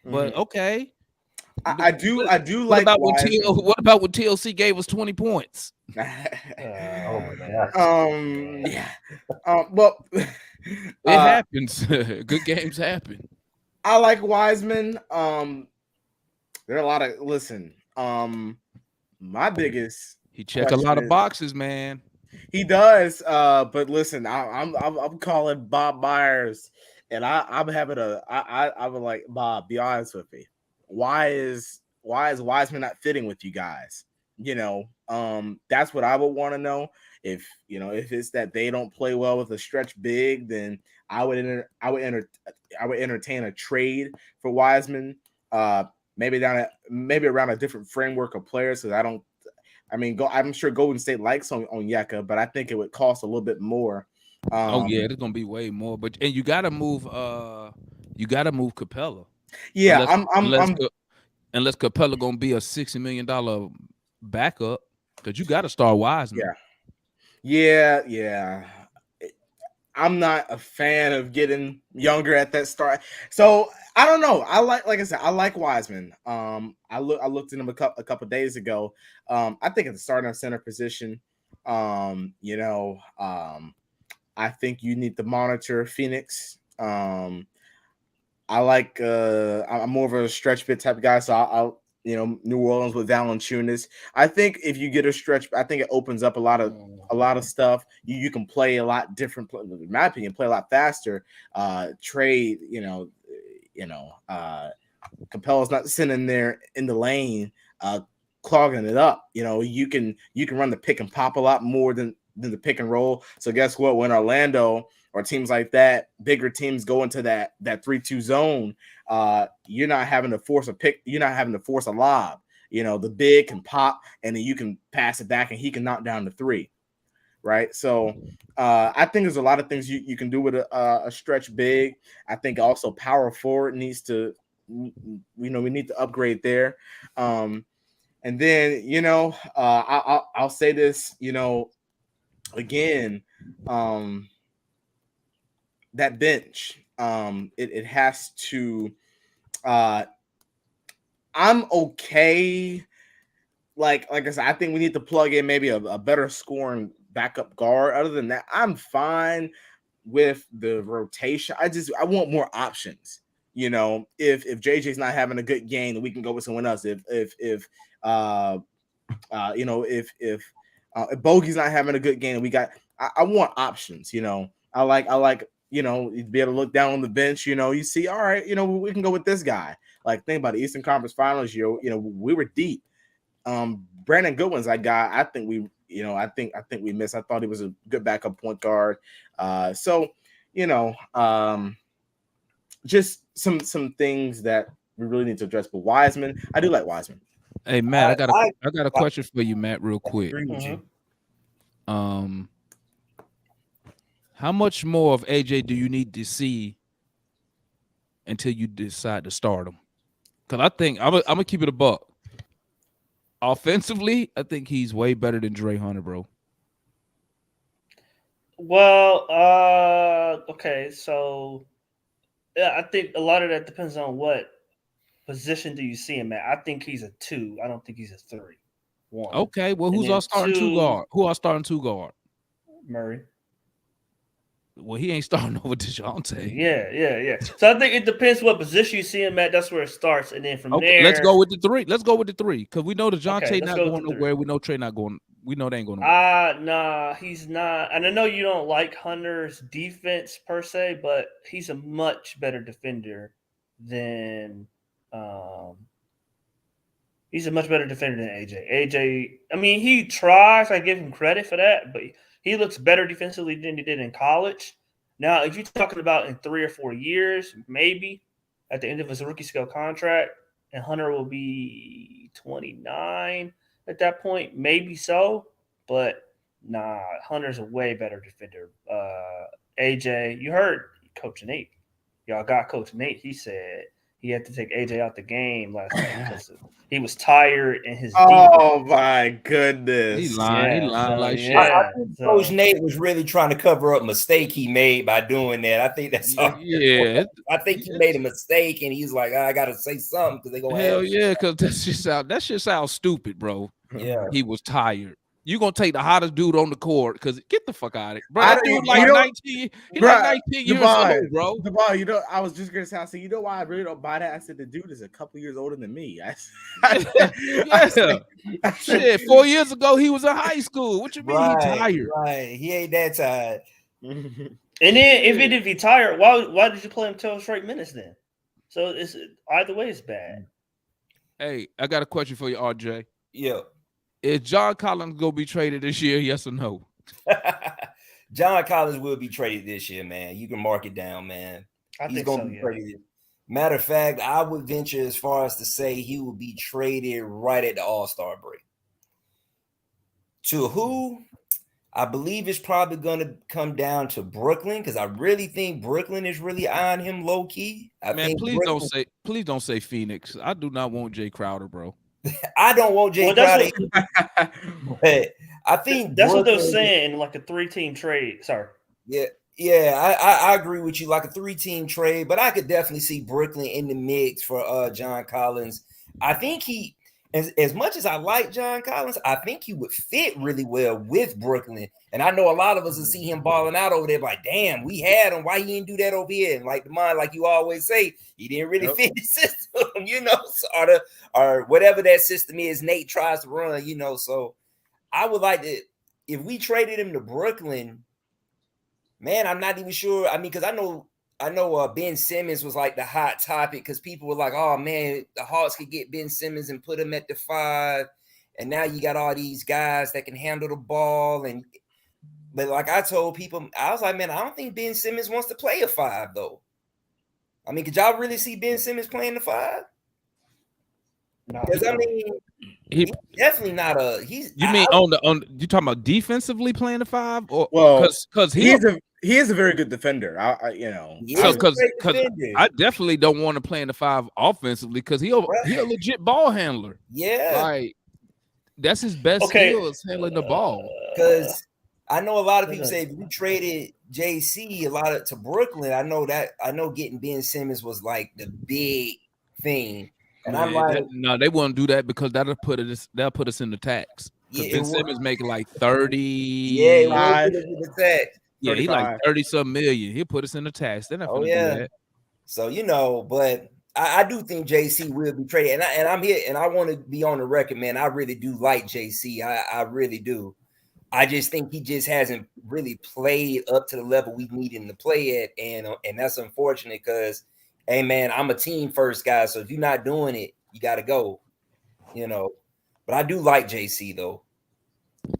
But okay. I do what like about what about when TLC gave us 20 points? Well, it happens. Good games happen. I like Wiseman. There are a lot of my biggest he check a lot of boxes, man. He does. But listen, I'm calling Bob Myers, and I'm having I would like Bob. Be honest with me. Why is Wiseman not fitting with you guys? That's what I would want to know. If it's that they don't play well with a stretch big, then I would entertain a trade for Wiseman. Maybe around a different framework of players. Because I'm sure Golden State likes on Yeka, but I think it would cost a little bit more. It's gonna be way more. And you gotta move Capella. Yeah, unless Capella gonna be a $60 million backup, because you got to start Wiseman. Yeah. I'm not a fan of getting younger at that start. So I don't know. Like I said, I like Wiseman. I looked at him a couple days ago. I think at the starting center position, I think you need to monitor Phoenix. I like I'm more of a stretch bit type of guy, so I'll New Orleans with Valanciunas. I think if you get a stretch, I think it opens up a lot of stuff. You can play a lot different. In my opinion, play a lot faster. Trade, Capella's not sitting there in the lane, clogging it up. You can run the pick and pop a lot more than the pick and roll. So guess what? When Orlando or teams like that, bigger teams go into that 3-2 zone, you're not having to force a pick. You're not having to force a lob. The big can pop, and then you can pass it back, and he can knock down the 3. Right. So I think there's a lot of things you can do with a stretch big. I think also power forward needs to, we need to upgrade there. And then, I'll say this, again, that bench, it has to, I'm okay. Like I said, I think we need to plug in maybe a better scoring backup guard. Other than that, I'm fine with the rotation. I want more options. If JJ's not having a good game, then we can go with someone else. If Bogey's not having a good game, I want options. I like you'd be able to look down on the bench, you see, all right, we can go with this guy. Like, think about the Eastern Conference Finals year, we were deep. Brandon Goodwin's that guy. I think we missed. I thought he was a good backup point guard. Just some things that we really need to address. But Wiseman, I do like Wiseman. Hey Matt, I got a question for you, Matt, real quick. I agree with you. How much more of AJ do you need to see until you decide to start him? Because I think I'm gonna keep it a buck. offensively, I think he's way better than Dre Hunter, bro. Well, okay, so yeah, I think a lot of that depends on what position do you see him at. I think he's a 2. I don't think he's a 3. 1. Okay, well, And who's then our starting 2 2, guard? Who our starting 2 guard? Murray. Well, he ain't starting over DeJounte. Yeah. So I think it depends what position you see him at. That's where it starts, and then from Okay, there, let's go with the 3. Let's go with the 3 because we know DeJounte Okay, let's not go with going the 3. nowhere. We know Trae not going. We know they ain't going nowhere. Nah, he's not. And I know you don't like Hunter's defense per se, but he's a much better defender than he's a much better defender than AJ. AJ, I mean, he tries. I give him credit for that, but he looks better defensively than he did in college. Now, if you're talking about in 3 or 4 years, maybe at the end of his rookie scale contract, and Hunter will be 29 at that point, maybe so. But nah, Hunter's a way better defender. AJ, you heard Coach Nate. Y'all got Coach Nate. He said he had to take AJ out the game last night because he was tired and his Oh defense. my goodness. He lying. He Yeah, lying so, like shit. yeah. I think So- Coach Nate was really trying to cover up a mistake he made by doing that. I think that's all. Yeah. I think he made a mistake and he's like, I gotta say something because they gonna Hell ask. yeah, because that shit sounds stupid, bro. Yeah. He was tired. You gonna take the hottest dude on the court because get the fuck out of it, bro. I That don't- dude like you know- 19. He's Bruh, like 19 years Devon, old, bro. Devon, you know, I was just gonna say, I said, you know why I really don't buy that? I said the dude is a couple years older than me. Yeah. Shit, 4 years ago he was in high school. What you mean he tired? Right. He ain't that tired. And then even if he tired, why did you play him 12 straight minutes then? So it's either way it's bad. Hey, I got a question for you, RJ. Yeah. Is John Collins gonna be traded this year? Yes or no? John Collins will be traded this year, man. You can mark it down, man. I He's think gonna so, be yeah. traded. Matter of fact, I would venture as far as to say he will be traded right at the All-Star break. To who? I believe it's probably going to come down to Brooklyn because I really think Brooklyn is really eyeing him low key. Man, please don't say Phoenix. I do not want Jay Crowder, bro. I don't want Jay Crowder, but I think That's what they're Brooklyn- saying in like a 3-team trade. Sorry. Yeah, I agree with you. Like a 3-team trade, but I could definitely see Brooklyn in the mix for John Collins. I think he, as much as I like John Collins, I think he would fit really well with Brooklyn. And I know a lot of us will see him balling out over there, like, damn, we had him. Why he didn't do that over here? And like the mind, like you always say, he didn't really fit the system, you know, or whatever that system is Nate tries to run, you know. So I would like to, if we traded him to Brooklyn. Man, I'm not even sure. I mean, because I know Ben Simmons was like the hot topic because people were like, oh man, the Hawks could get Ben Simmons and put him at the 5. And now you got all these guys that can handle the ball. But like I told people, I was like, man, I don't think Ben Simmons wants to play a 5 though. I mean, could y'all really see Ben Simmons playing the 5? Because I mean, he's definitely not a. You talking about defensively playing the 5, or well, because he is a very good defender. Because I definitely don't want to play in the 5 offensively because he a legit ball handler. Yeah, like that's his best skill is handling the ball. Because I know a lot of people say if we traded JC to Brooklyn, I know getting Ben Simmons was like the big thing. And Man, I'm like, no, they won't do that because that'll put us in the tax. Yeah, Ben Simmons making like 30. Yeah, the tax. Yeah, he like 30-some million. He'll put us in the tax. They're not gonna do that. So but I do think JC will be traded, and I'm here, and I want to be on the record, man. I really do like JC. I really do. I just think he just hasn't really played up to the level we need him to play at, and that's unfortunate because, hey man, I'm a team first guy. So if you're not doing it, you got to go. You know, but I do like JC though.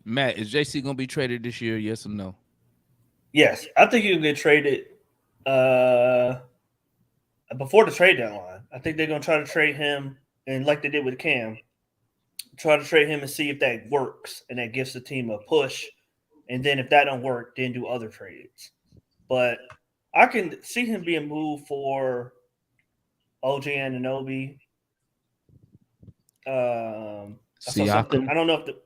Matt, is JC gonna be traded this year? Yes or no? Yes, I think he'll get traded before the trade deadline. I think they're gonna try to trade him, and like they did with Cam, try to trade him and see if that works, and that gives the team a push. And then if that don't work, then do other trades. But I can see him being moved for OG Anunoby. I saw something. Siakam. I don't know if the.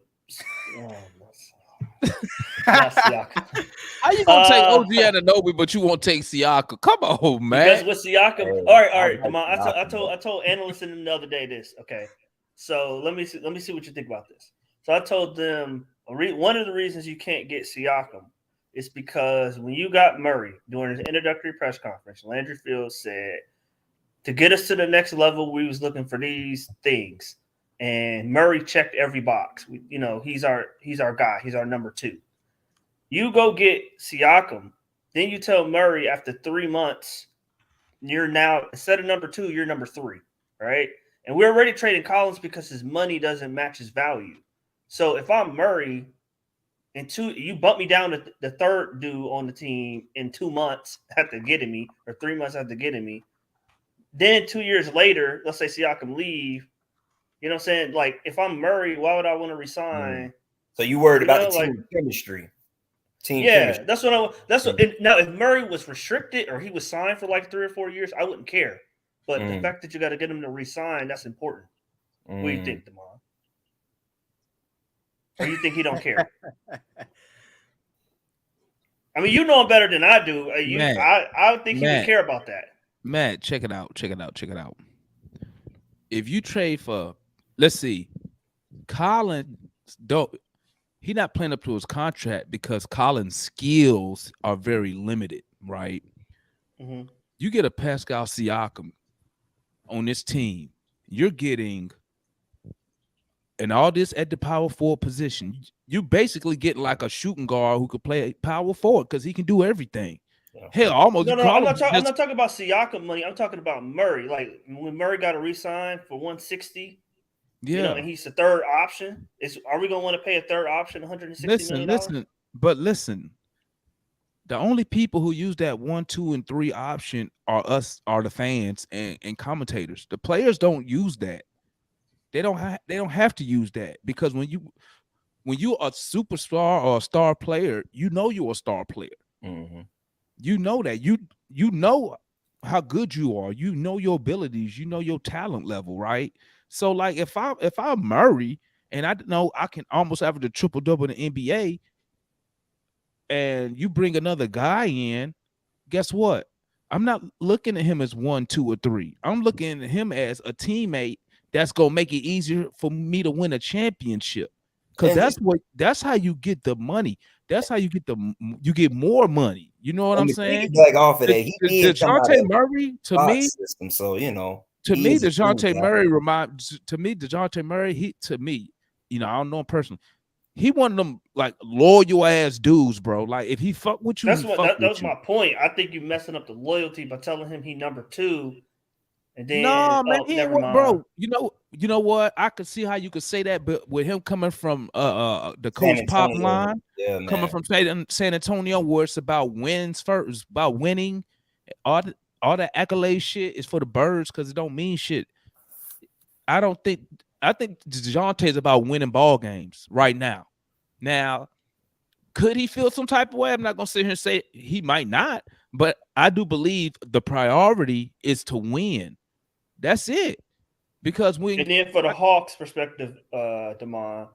Not Siakam. How you gonna take OG Anunoby, but you won't take Siakam? Come on, man. Because with Siakam, Hey, all right. I like Damon, Siakam, I told analysts in the other day this. Okay, so let me see what you think about this. So I told them one of the reasons you can't get Siakam is because when you got Murray during his introductory press conference, Landry Fields said to get us to the next level, we was looking for these things, and Murray checked every box. He's our guy. He's our number 2. You go get Siakam, then you tell Murray after 3 months, you're now instead of number 2, you're number 3, right? And we're already trading Collins because his money doesn't match his value. So if I'm Murray, you bump me down to the third dude on the team in 2 months after getting me, or 3 months after getting me. Then 2 years later, let's say Siakam leave. You know what I'm saying? Like if I'm Murray, why would I want to resign? So you worried about the team chemistry? Chemistry. That's what now if Murray was restricted or he was signed for like 3 or 4 years, I wouldn't care. But the fact that you got to get him to resign, that's important. What do you think, Damon? Or you think he don't care? I mean, you know him better than I do. I think he would care about that. Matt, check it out. If you trade for, let's see, Collins, he's not playing up to his contract because Collins' skills are very limited, right? Mm-hmm. You get a Pascal Siakam on this team, you're getting, and all this at the power forward position, you basically get like a shooting guard who could play power forward because he can do everything. Yeah. Hell, almost. No, I'm not talking about Siakam money. I'm talking about Murray. Like when Murray got to resign for 160. Yeah, and he's the third option. Are we gonna want to pay a third option $160 million? Listen. The only people who use that 1, 2, and 3 option are the fans and commentators. The players don't use that. They don't have to use that because when you're a superstar or a star player, you know you're a star player. Mm-hmm. You know that you know how good you are. You know your abilities. You know your talent level, right? So like if I'm Murray and I know I can almost average a triple-double in the NBA, and you bring another guy in, guess what? I'm not looking at him as 1, 2, or 3. I'm looking at him as a teammate that's gonna make it easier for me to win a championship. Because that's how you get the money. That's how you get more money. You know what I'm saying? Like off of that, DeJounte Murray to me system. So DeJounte Murray, I don't know him personally. He one of them like loyal ass dudes, bro. Like if he fuck with you, that was my point. I think you're messing up the loyalty by telling him he number 2. And then never mind. Bro. You know what? I could see how you could say that, but with him coming from the Coach Pop line, coming from San Antonio, where it's about wins first, it's about winning. All that accolade shit is for the birds because it don't mean shit. I think DeJounte is about winning ball games right now. Now, could he feel some type of way? I'm not gonna sit here and say he might not, but I do believe the priority is to win. That's it. Because and then for the Hawks' perspective, Damon,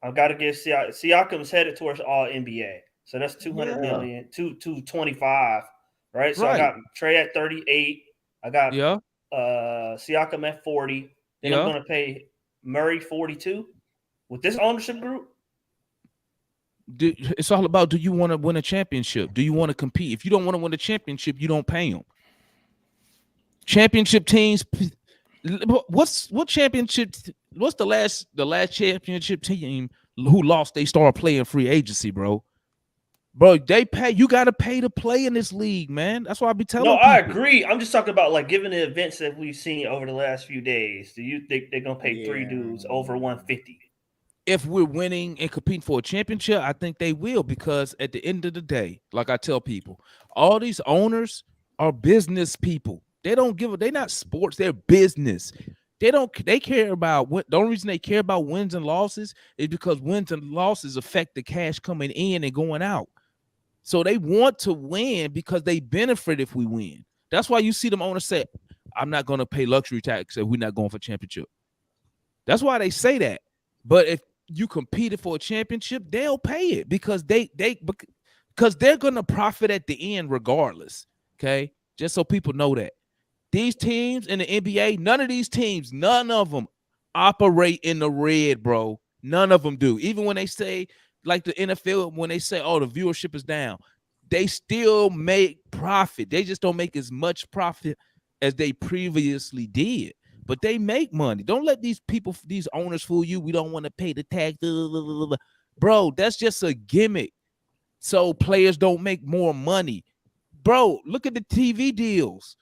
I've got to give Siakam's headed towards all NBA. So that's $200 million, 225, right? So I got Trae at 38. I got Siakam at 40. Then I'm going to pay Murray 42 with this ownership group. It's all about, do you want to win a championship? Do you want to compete? If you don't want to win a championship, you don't pay them. Championship teams. What's the last championship team who lost? They start playing free agency, bro. They pay. You got to pay to play in this league, man. That's why I be telling. No, I agree. I'm just talking about like given the events that we've seen over the last few days. Do you think they're gonna pay 3 dudes over 150? If we're winning and competing for a championship, I think they will, because at the end of the day, like I tell people, all these owners are business people. They're not sports, they're business. They care about what the only reason they care about wins and losses is because wins and losses affect the cash coming in and going out. So they want to win because they benefit if we win. That's why you see them owners say, I'm not going to pay luxury tax if we're not going for championship. That's why they say that. But if you competed for a championship, they'll pay it because because they're gonna profit at the end regardless. Okay, just so people know that these teams in the NBA, none of these teams, none of them operate in the red, bro. None of them do. Even when they say, like the NFL, when they say, "Oh, the viewership is down," they still make profit. They just don't make as much profit as they previously did. But they make money. Don't let these people, these owners fool you. We don't want to pay the tax. Bro, that's just a gimmick. So players don't make more money. Bro, look at the TV deals.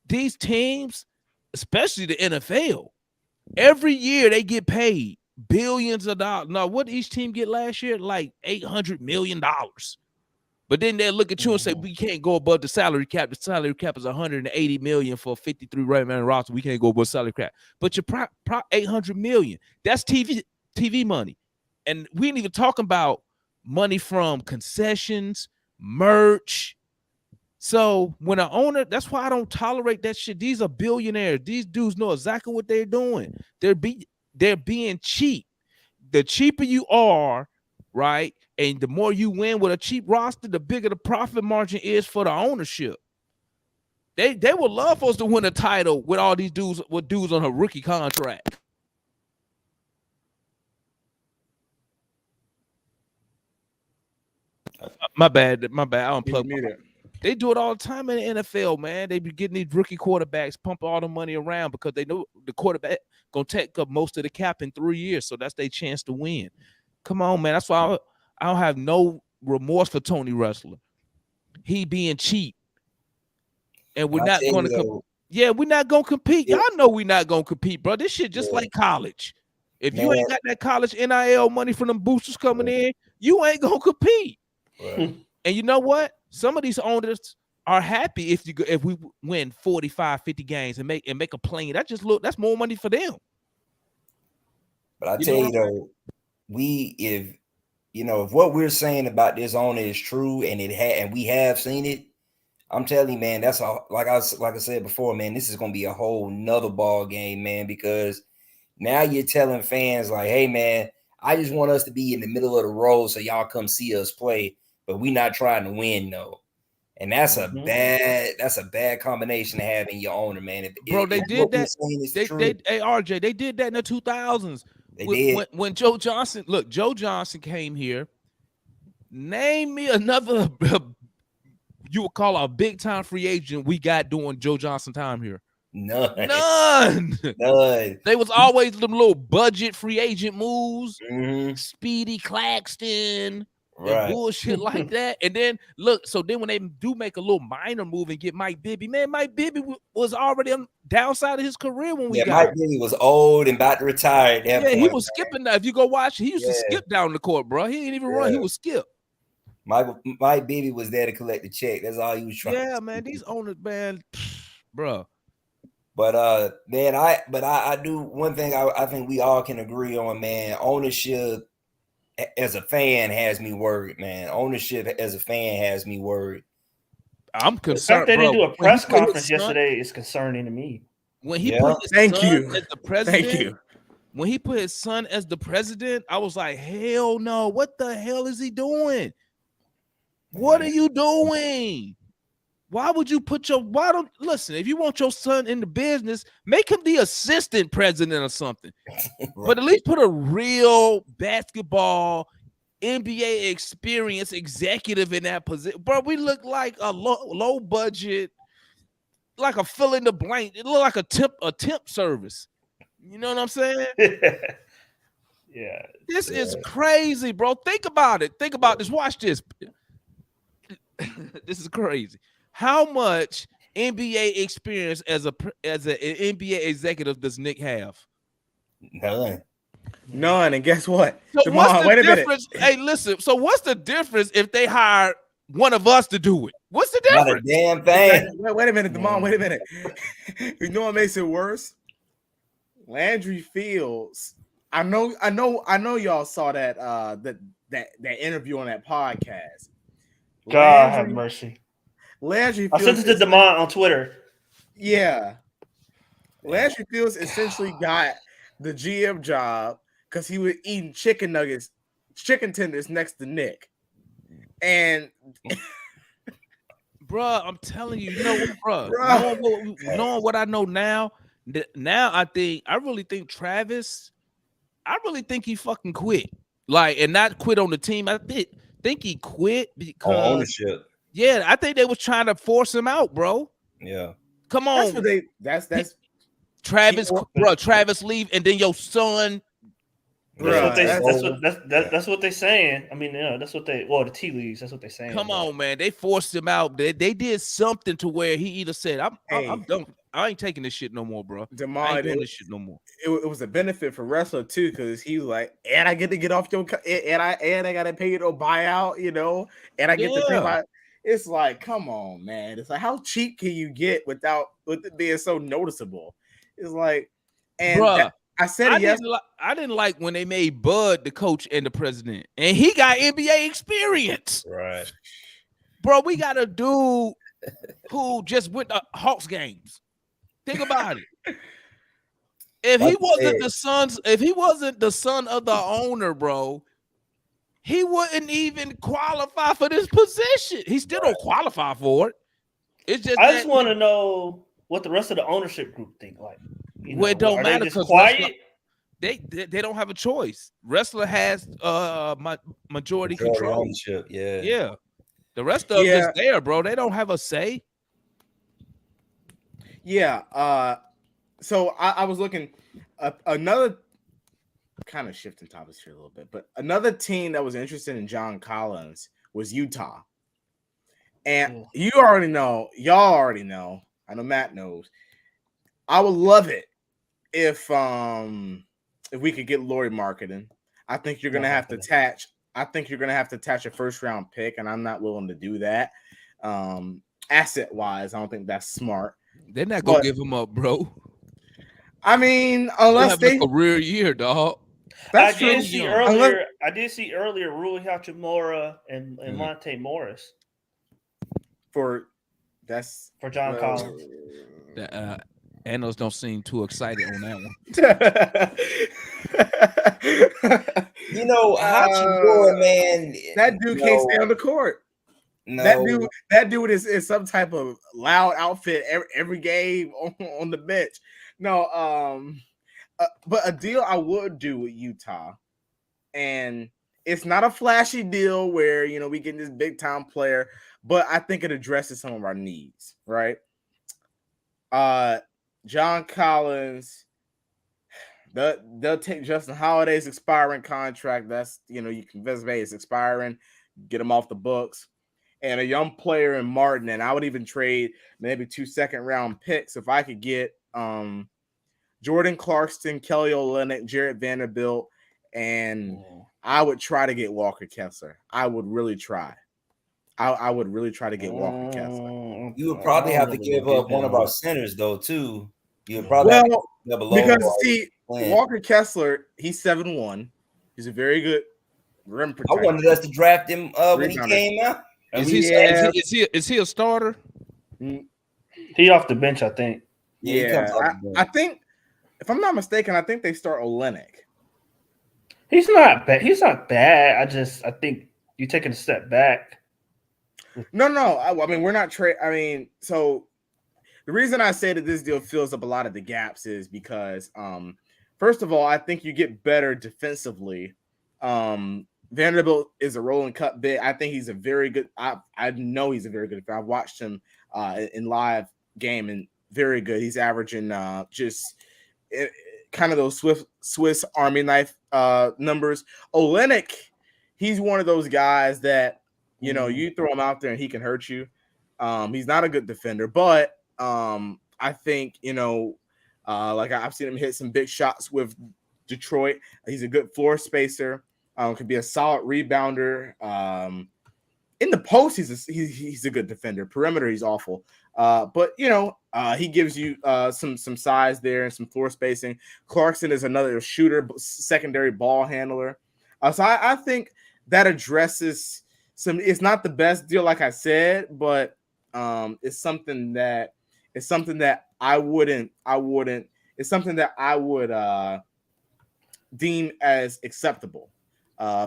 These teams, especially the NFL, every year they get paid billions of dollars. Now, what did each team get last year? Like $800 million. But then they look at you and say, we can't go above the salary cap. The salary cap is $180 million for 53 right-man roster. We can't go above salary cap. But your $800 million, that's TV money. And we ain't even talking about money from concessions, merch. So when an owner, that's why I don't tolerate that shit. These are billionaires. These dudes know exactly what they're doing. They're being cheap. The cheaper you are, right? And the more you win with a cheap roster, the bigger the profit margin is for the ownership. They would love for us to win a title with all these dudes on a rookie contract. My bad. I unplugged. They do it all the time in the NFL, man. They be getting these rookie quarterbacks, pump all the money around because they know the quarterback gonna take up most of the cap in 3 years, so that's their chance to win. Come on, man. That's why I don't have no remorse for Tony Ressler. He being cheap, and we're not going to. We're not going to compete. Y'all know we're not going to compete, bro. This shit just like college. If you ain't got that college NIL money from them boosters coming in, you ain't going to compete. Right. And you know what? Some of these owners are happy if we win 45, 50 games and make a plane. That's more money for them. But I tell you though, if what we're saying about this owner is true and we have seen it, I'm telling you, man, that's like I said before, man, this is gonna be a whole nother ball game, man, because now you're telling fans like, hey man, I just want us to be in the middle of the road so y'all come see us play, but we're not trying to win, no. And that's a bad combination to have in your owner, man. Bro, they did that. Hey, RJ, they did that in the 2000s. They did. When Joe Johnson came here, name me another you would call a big time free agent we got during Joe Johnson time here. None. They was always them little budget free agent moves. Speedy Claxton. And bullshit like that. And then then when they do make a little minor move and get Mike Bibby, man, Mike Bibby was already on the downside of his career when we got Mike Bibby was old and about to retire at that point. He was skipping that. If you go watch, he used to skip down the court, bro. He didn't even run, he was skip. Mike Bibby was there to collect the check. That's all he was trying. Yeah, man, these owners, man, bro. But man, I do one thing I think we all can agree on, man. Ownership as a fan has me worried, man. Ownership as a fan has me worried. I'm concerned. The fact they didn't do a press conference yesterday is concerning to me. When he put his son as the president, when he put his son as the president, I was like, hell no! What the hell is he doing? What are you doing? Why would you put listen, if you want your son in the business, make him the assistant president or something. But at least put a real basketball NBA experience executive in that position. Bro, we look like a low budget, like a fill in the blank. It look like a temp service. You know what I'm saying? Yeah. This is crazy, bro. Think about it. Think about this. Watch this. This is crazy. How much NBA experience as an NBA executive does Nick have? None. And guess what? So what's the difference? Hey, listen. So what's the difference if they hire one of us to do it? What's the difference? Not a damn thing. Wait a minute, Damon. Wait a minute. You know what makes it worse? Landry Fields. I know. Y'all saw that interview on that podcast. God have mercy. Landry Fields. I sent it to Damon on Twitter. Yeah. Landry Fields essentially got the GM job because he was eating chicken tenders next to Nick. And Bruh, I'm telling you, you know what, bruh? Bruh. Knowing what I know now, I really think Travis, he fucking quit. Like, and not quit on the team. I think he quit On because ownership. yeah, I think they was trying to force him out, bro. Yeah. Come that's on. what that's Travis, bro, Travis leave, and then your son. That's what they're saying. I mean, that's what the tea leaves. That's what they're saying. Come on, man. They forced him out. They did something to where he either said, I'm done. I ain't taking this shit no more, bro. I ain't doing this shit no more. It was a benefit for wrestler too, because he was like, and I get to get off your and I gotta pay you to buy out, you know, and I get to pay my. It's like, come on, man. It's like, how cheap can you get with it being so noticeable? It's like, and I said it yesterday. I didn't like when they made Bud the coach and the president, and he got NBA experience. Right, bro. We got a dude who just went to Hawks games. Think about it. If he wasn't the son of the owner, bro, he wouldn't even qualify for this position. He still don't qualify for it. It's just I just want to know what the rest of the ownership group think. Like, well, it don't matter because quiet. They don't have a choice. Wrestler has majority control. Ownership. Yeah. Yeah. The rest of them is there, bro. They don't have a say. Yeah. So I was looking another kind of shifting topics here a little bit, but another team that was interested in John Collins was Utah. And y'all already know. I know Matt knows. I would love it if we could get Laurie marketing. I think you're gonna have to attach. I think you're gonna have to attach a first round pick, and I'm not willing to do that. Asset wise, I don't think that's smart. They're not gonna give him up, bro. I mean, unless they have a career year, dog. I did see earlier Rui Hachimura and Monte Morris for John Collins. Annos don't seem too excited on that one. You know, Hachimura, man, that dude can't stay on the court. No, that dude is some type of loud outfit every game on the bench. No, but a deal I would do with Utah, and it's not a flashy deal where we get this big time player, but I think it addresses some of our needs, right? John Collins, they'll take Justin Holiday's expiring contract. That's you can Vesve is expiring, get him off the books. And a young player in Martin, and I would even trade maybe 2 second-round picks if I could get Jordan Clarkson, Kelly Olynyk, Jarrett Vanderbilt, and I would try to get Walker Kessler. I would really try. I would really try to get Walker Kessler. You would probably have to give up one of our centers, though, too. You would probably have to give up because Walker Kessler, he's 7'1". He's a very good rim protector. I wanted us to draft him when he came out. Is he a starter? He off the bench, I think. Yeah, I think if I'm not mistaken, I think they start Olynyk. He's not bad. He's not bad. I think you're taking a step back. No. I mean, we're not so the reason I say that this deal fills up a lot of the gaps is because, first of all, I think you get better defensively. Vanderbilt is a rolling cut bit. I think he's a very good. I know he's a very good. I've watched him in live game and very good. He's averaging kind of those Swiss Army knife numbers. Olynyk, he's one of those guys that you throw him out there and he can hurt you. He's not a good defender, but I think like I've seen him hit some big shots with Detroit. He's a good floor spacer. Could be a solid rebounder. In the post, he's a good defender. Perimeter, he's awful. But he gives you some size there and some floor spacing. Clarkson is another shooter, secondary ball handler. So I think that addresses some. It's not the best deal, like I said, but it's something that I wouldn't. It's something that I would deem as acceptable.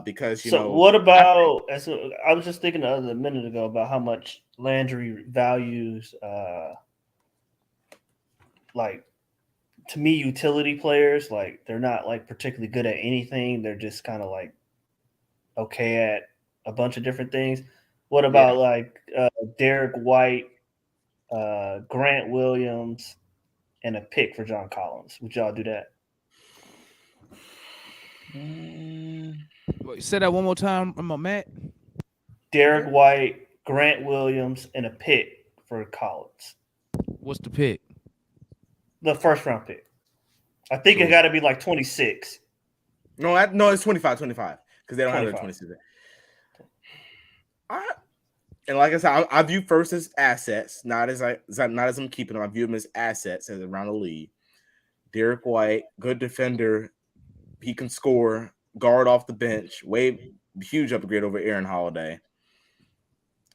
Because what about? I was just thinking a minute ago about how much Landry values, like, to me, utility players. Like, they're not like particularly good at anything. They're just kind of like okay at a bunch of different things. What about like Derek White, Grant Williams, and a pick for John Collins? Would y'all do that? Say that one more time, Matt. Derek White, Grant Williams, and a pick for Collins. What's the pick? The first round pick. I think it got to be like 26. No, it's 25 because they don't have their 26. And like I said, I view first as assets, not as I'm keeping them. I view them as assets as around the league. Derek White, good defender. He can score, guard off the bench. Huge upgrade over Aaron Holiday.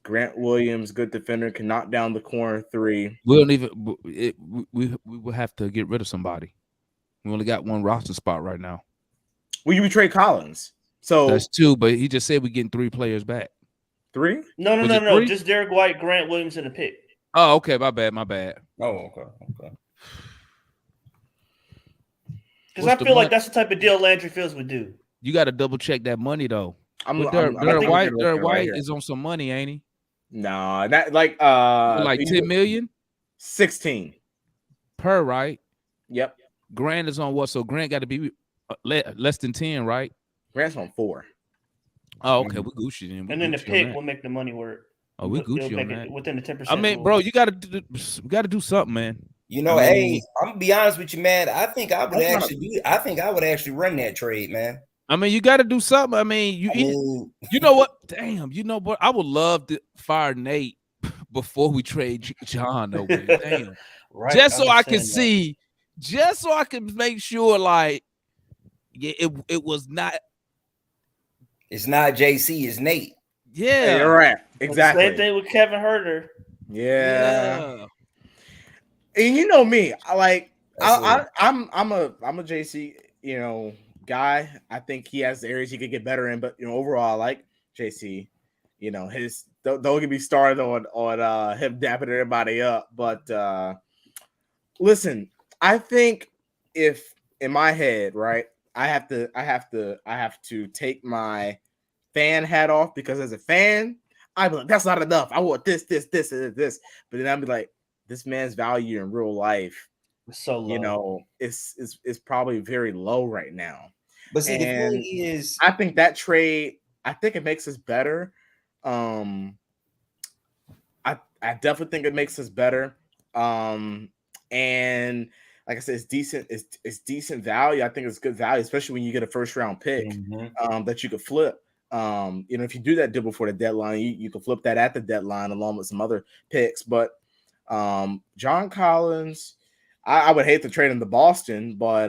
Grant Williams, good defender, can knock down the corner three. We don't even. We will have to get rid of somebody. We only got one roster spot right now. Well, you trade Collins, so that's two. But he just said we're getting 3 players back. 3? No. Just Derek White, Grant Williams, and a pick. Oh, okay. My bad. Oh, okay. Because I feel like that's the type of deal Landry Fields would do. You got to double check that money though. Derek White is on some money, ain't he? No, that like 10 million, 16 per, right? Yep. Grant is on what? So Grant got to be less than 10, right? Grant's on 4. Oh, okay. We Gucci then. And then the pick will make the money work. Oh, we Gucci on that. Within the 10%. I mean, bro, you got to do something, man. Hey, I'm gonna be honest with you, man. I think I would actually run that trade, man. I mean, you got to do something. I mean, you know what? Damn, you know what? I would love to fire Nate before we trade John. Though, damn. Right, just so I can see, just so I can make sure, like, it was not. It's not JC, it's Nate. Yeah, you're right. Exactly. Same thing with Kevin Herter. Yeah. And you know me, I'm a JC, guy. I think he has areas he could get better in, but overall, I like JC. Don't get me started on him dapping everybody up. But listen, I think if in my head, right, I have to take my fan hat off, because as a fan, I'd be like, that's not enough. I want this, and this. But then I'd be like, this man's value in real life, so low. It's probably very low right now. But see, the thing is, I think that trade, I think it makes us better. I definitely think it makes us better. And like I said, it's decent. It's decent value. I think it's good value, especially when you get a first round pick that you could flip. If you do that deal before the deadline, you can flip that at the deadline along with some other picks. But John Collins, I would hate to trade him to Boston, but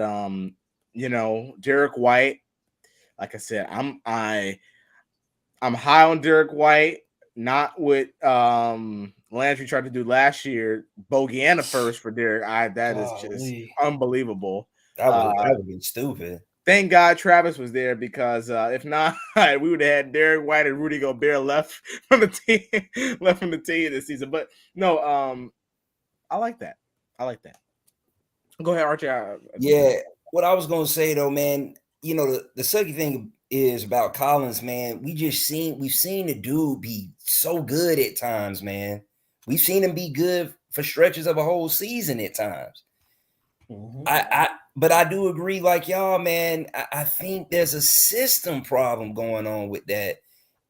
Derek White, like I said, I'm high on Derek White, not what Landry tried to do last year, bogey and a first for Derek. That is just unbelievable. That would have been stupid. Thank God Travis was there, because if not, we would have had Derek White and Rudy Gobert left from the team this season. But no, I like that. Go ahead, Archie. What I was gonna say though, man, the sucky thing is about Collins, man. We've seen the dude be so good at times, man. We've seen him be good for stretches of a whole season at times. But I do agree, like y'all, man. I think there's a system problem going on with that,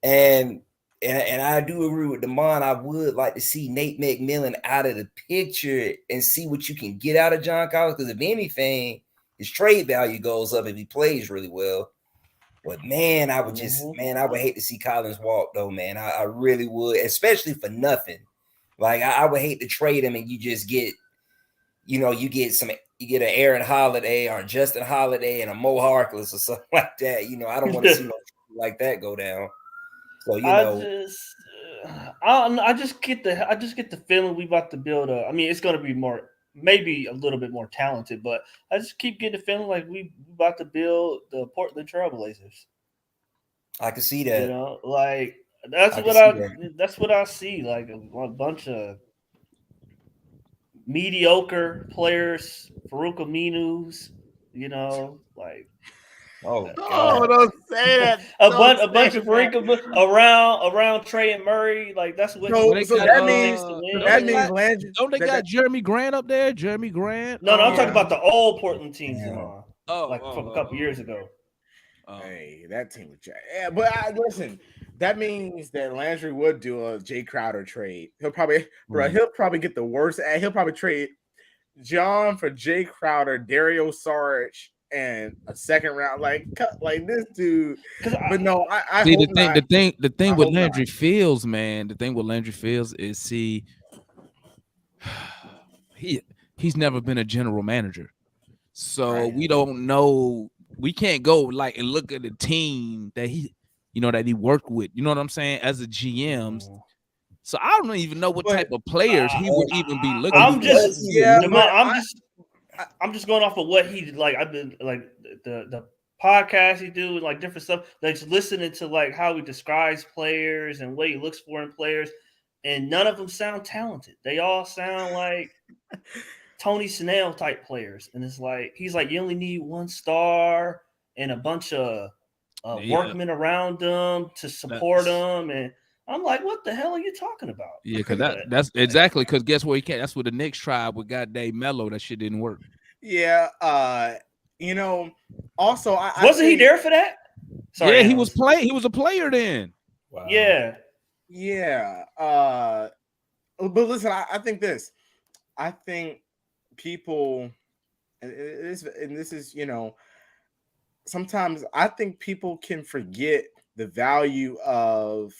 and I do agree with Damon. I would like to see Nate McMillan out of the picture and see what you can get out of John Collins, because if anything, his trade value goes up if he plays really well. But man, I would hate to see Collins walk though, man. I really would, especially for nothing. Like I would hate to trade him and you just get, you get an Aaron Holiday or Justin Holiday and a Mo Harkless or something like that. I don't want to see no like that go down. So I just get the feeling we about to build up. I mean, it's going to be more maybe a little bit more talented, but I just keep getting the feeling like we about to build the Portland Trailblazers. I can see that. You know, like that's what I see. Like a bunch of mediocre players, Farouk Aminu's, you know, like Oh, Oh, God. don't say that. a Don't bunch say of that. around Trae and Murray. Like that's what So, you so think that it means takes to win. that means Landry. Don't they got Jeremy Grant up there? Jeremy Grant. No, I'm Yeah. talking about the old Portland teams, Yeah. from a couple years ago. Hey, that team was jack. Yeah, but listen, that means that Landry would do a Jay Crowder trade. He'll probably, he'll probably get the worst. He'll probably trade John for Jay Crowder, Dario Saric, and a second round. Like this dude. But no, I see, hope not. the thing I with hope Landry not. Fields, man. The thing with Landry Fields is he's never been a general manager, so we don't know. We can't go like and look at the team that he worked with. You know what I'm saying? As a GM, so I don't even know what type of players he would even be looking. I'm for. I'm just going off of what he like. I've been like the podcast he do, like different stuff. Like just listening to like how he describes players and what he looks for in players, and none of them sound talented. They all sound like Tony Snell type players, and it's like he's like you only need one star and a bunch of workmen around them to support them, and I'm like, what the hell are you talking about? Yeah, because that's exactly because guess what? He can't. That's what the Knicks tried with goddamn Melo. That shit didn't work. Yeah, you know. Also, wasn't he there for that? Sorry, yeah, he was He was a player then. Wow. Yeah. But listen, I think this. I think people, and this is, you know, sometimes I think people can forget the value of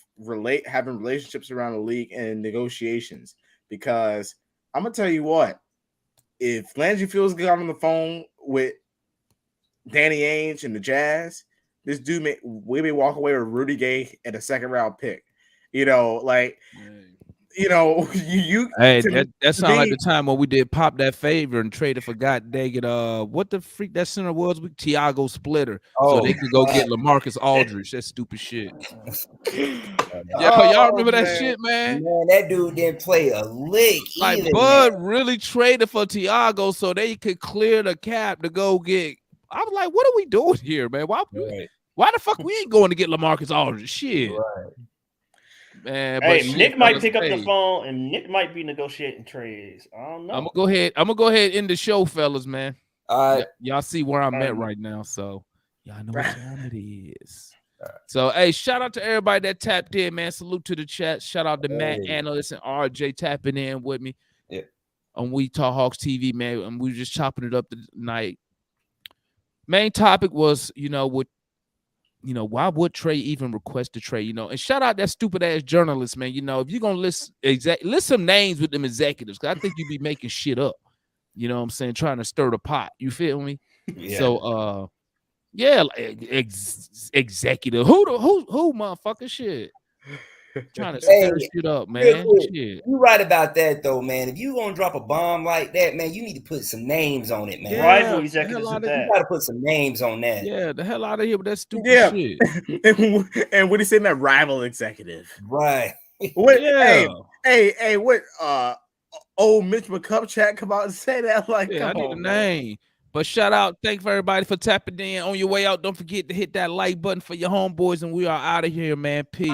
having relationships around the league and negotiations, because I'm gonna tell you what, if Landry Fields got on the phone with Danny Ainge and the Jazz, this dude we may walk away with Rudy Gay and a second round pick. You know, like. You know, Hey, that sounds like the time when we did pop that favor and traded for God dang it, what the freak that center was with Tiago Splitter, so they could go get LaMarcus Aldridge. That stupid shit. Y'all remember that shit, man? Man, that dude didn't play a lick. Like either, Bud man. really traded for Tiago so they could clear the cap to go get. I was like, what are we doing here, man? Why the fuck we ain't going to get LaMarcus Aldridge? Shit. Right. Man, hey, Nick might pick up the phone and Nick might be negotiating trades. I don't know. I'm gonna go ahead and end the show, fellas, man. Y'all see where I'm at right now, so y'all know what time it is. So, hey, shout out to everybody that tapped in, man. Salute to the chat. Shout out to Matt, Analyst, and RJ tapping in with me on We Talk Hawks TV, man. And we were just chopping it up tonight. Main topic was, why would Trae even request a trade? And shout out that stupid ass journalist, man. If you're gonna list some names with them executives, because I think you be making shit up. You know what I'm saying? Trying to stir the pot. You feel me? Yeah. So executive. Who motherfucker shit? Trying to stir shit up, man. Shit. You right about that though, man. If you gonna drop a bomb like that, man, you need to put some names on it, man. Yeah, rival executives at that. You gotta put some names on that. Yeah, the hell out of here with that stupid shit. And what he said, that rival executive, right? What? Hey, what? Old Mitch McCupchat come out and say that? Like, I come need on, a name. But shout out, thank for everybody for tapping in. On your way out, don't forget to hit that like button for your homeboys, and we are out of here, man. Peace.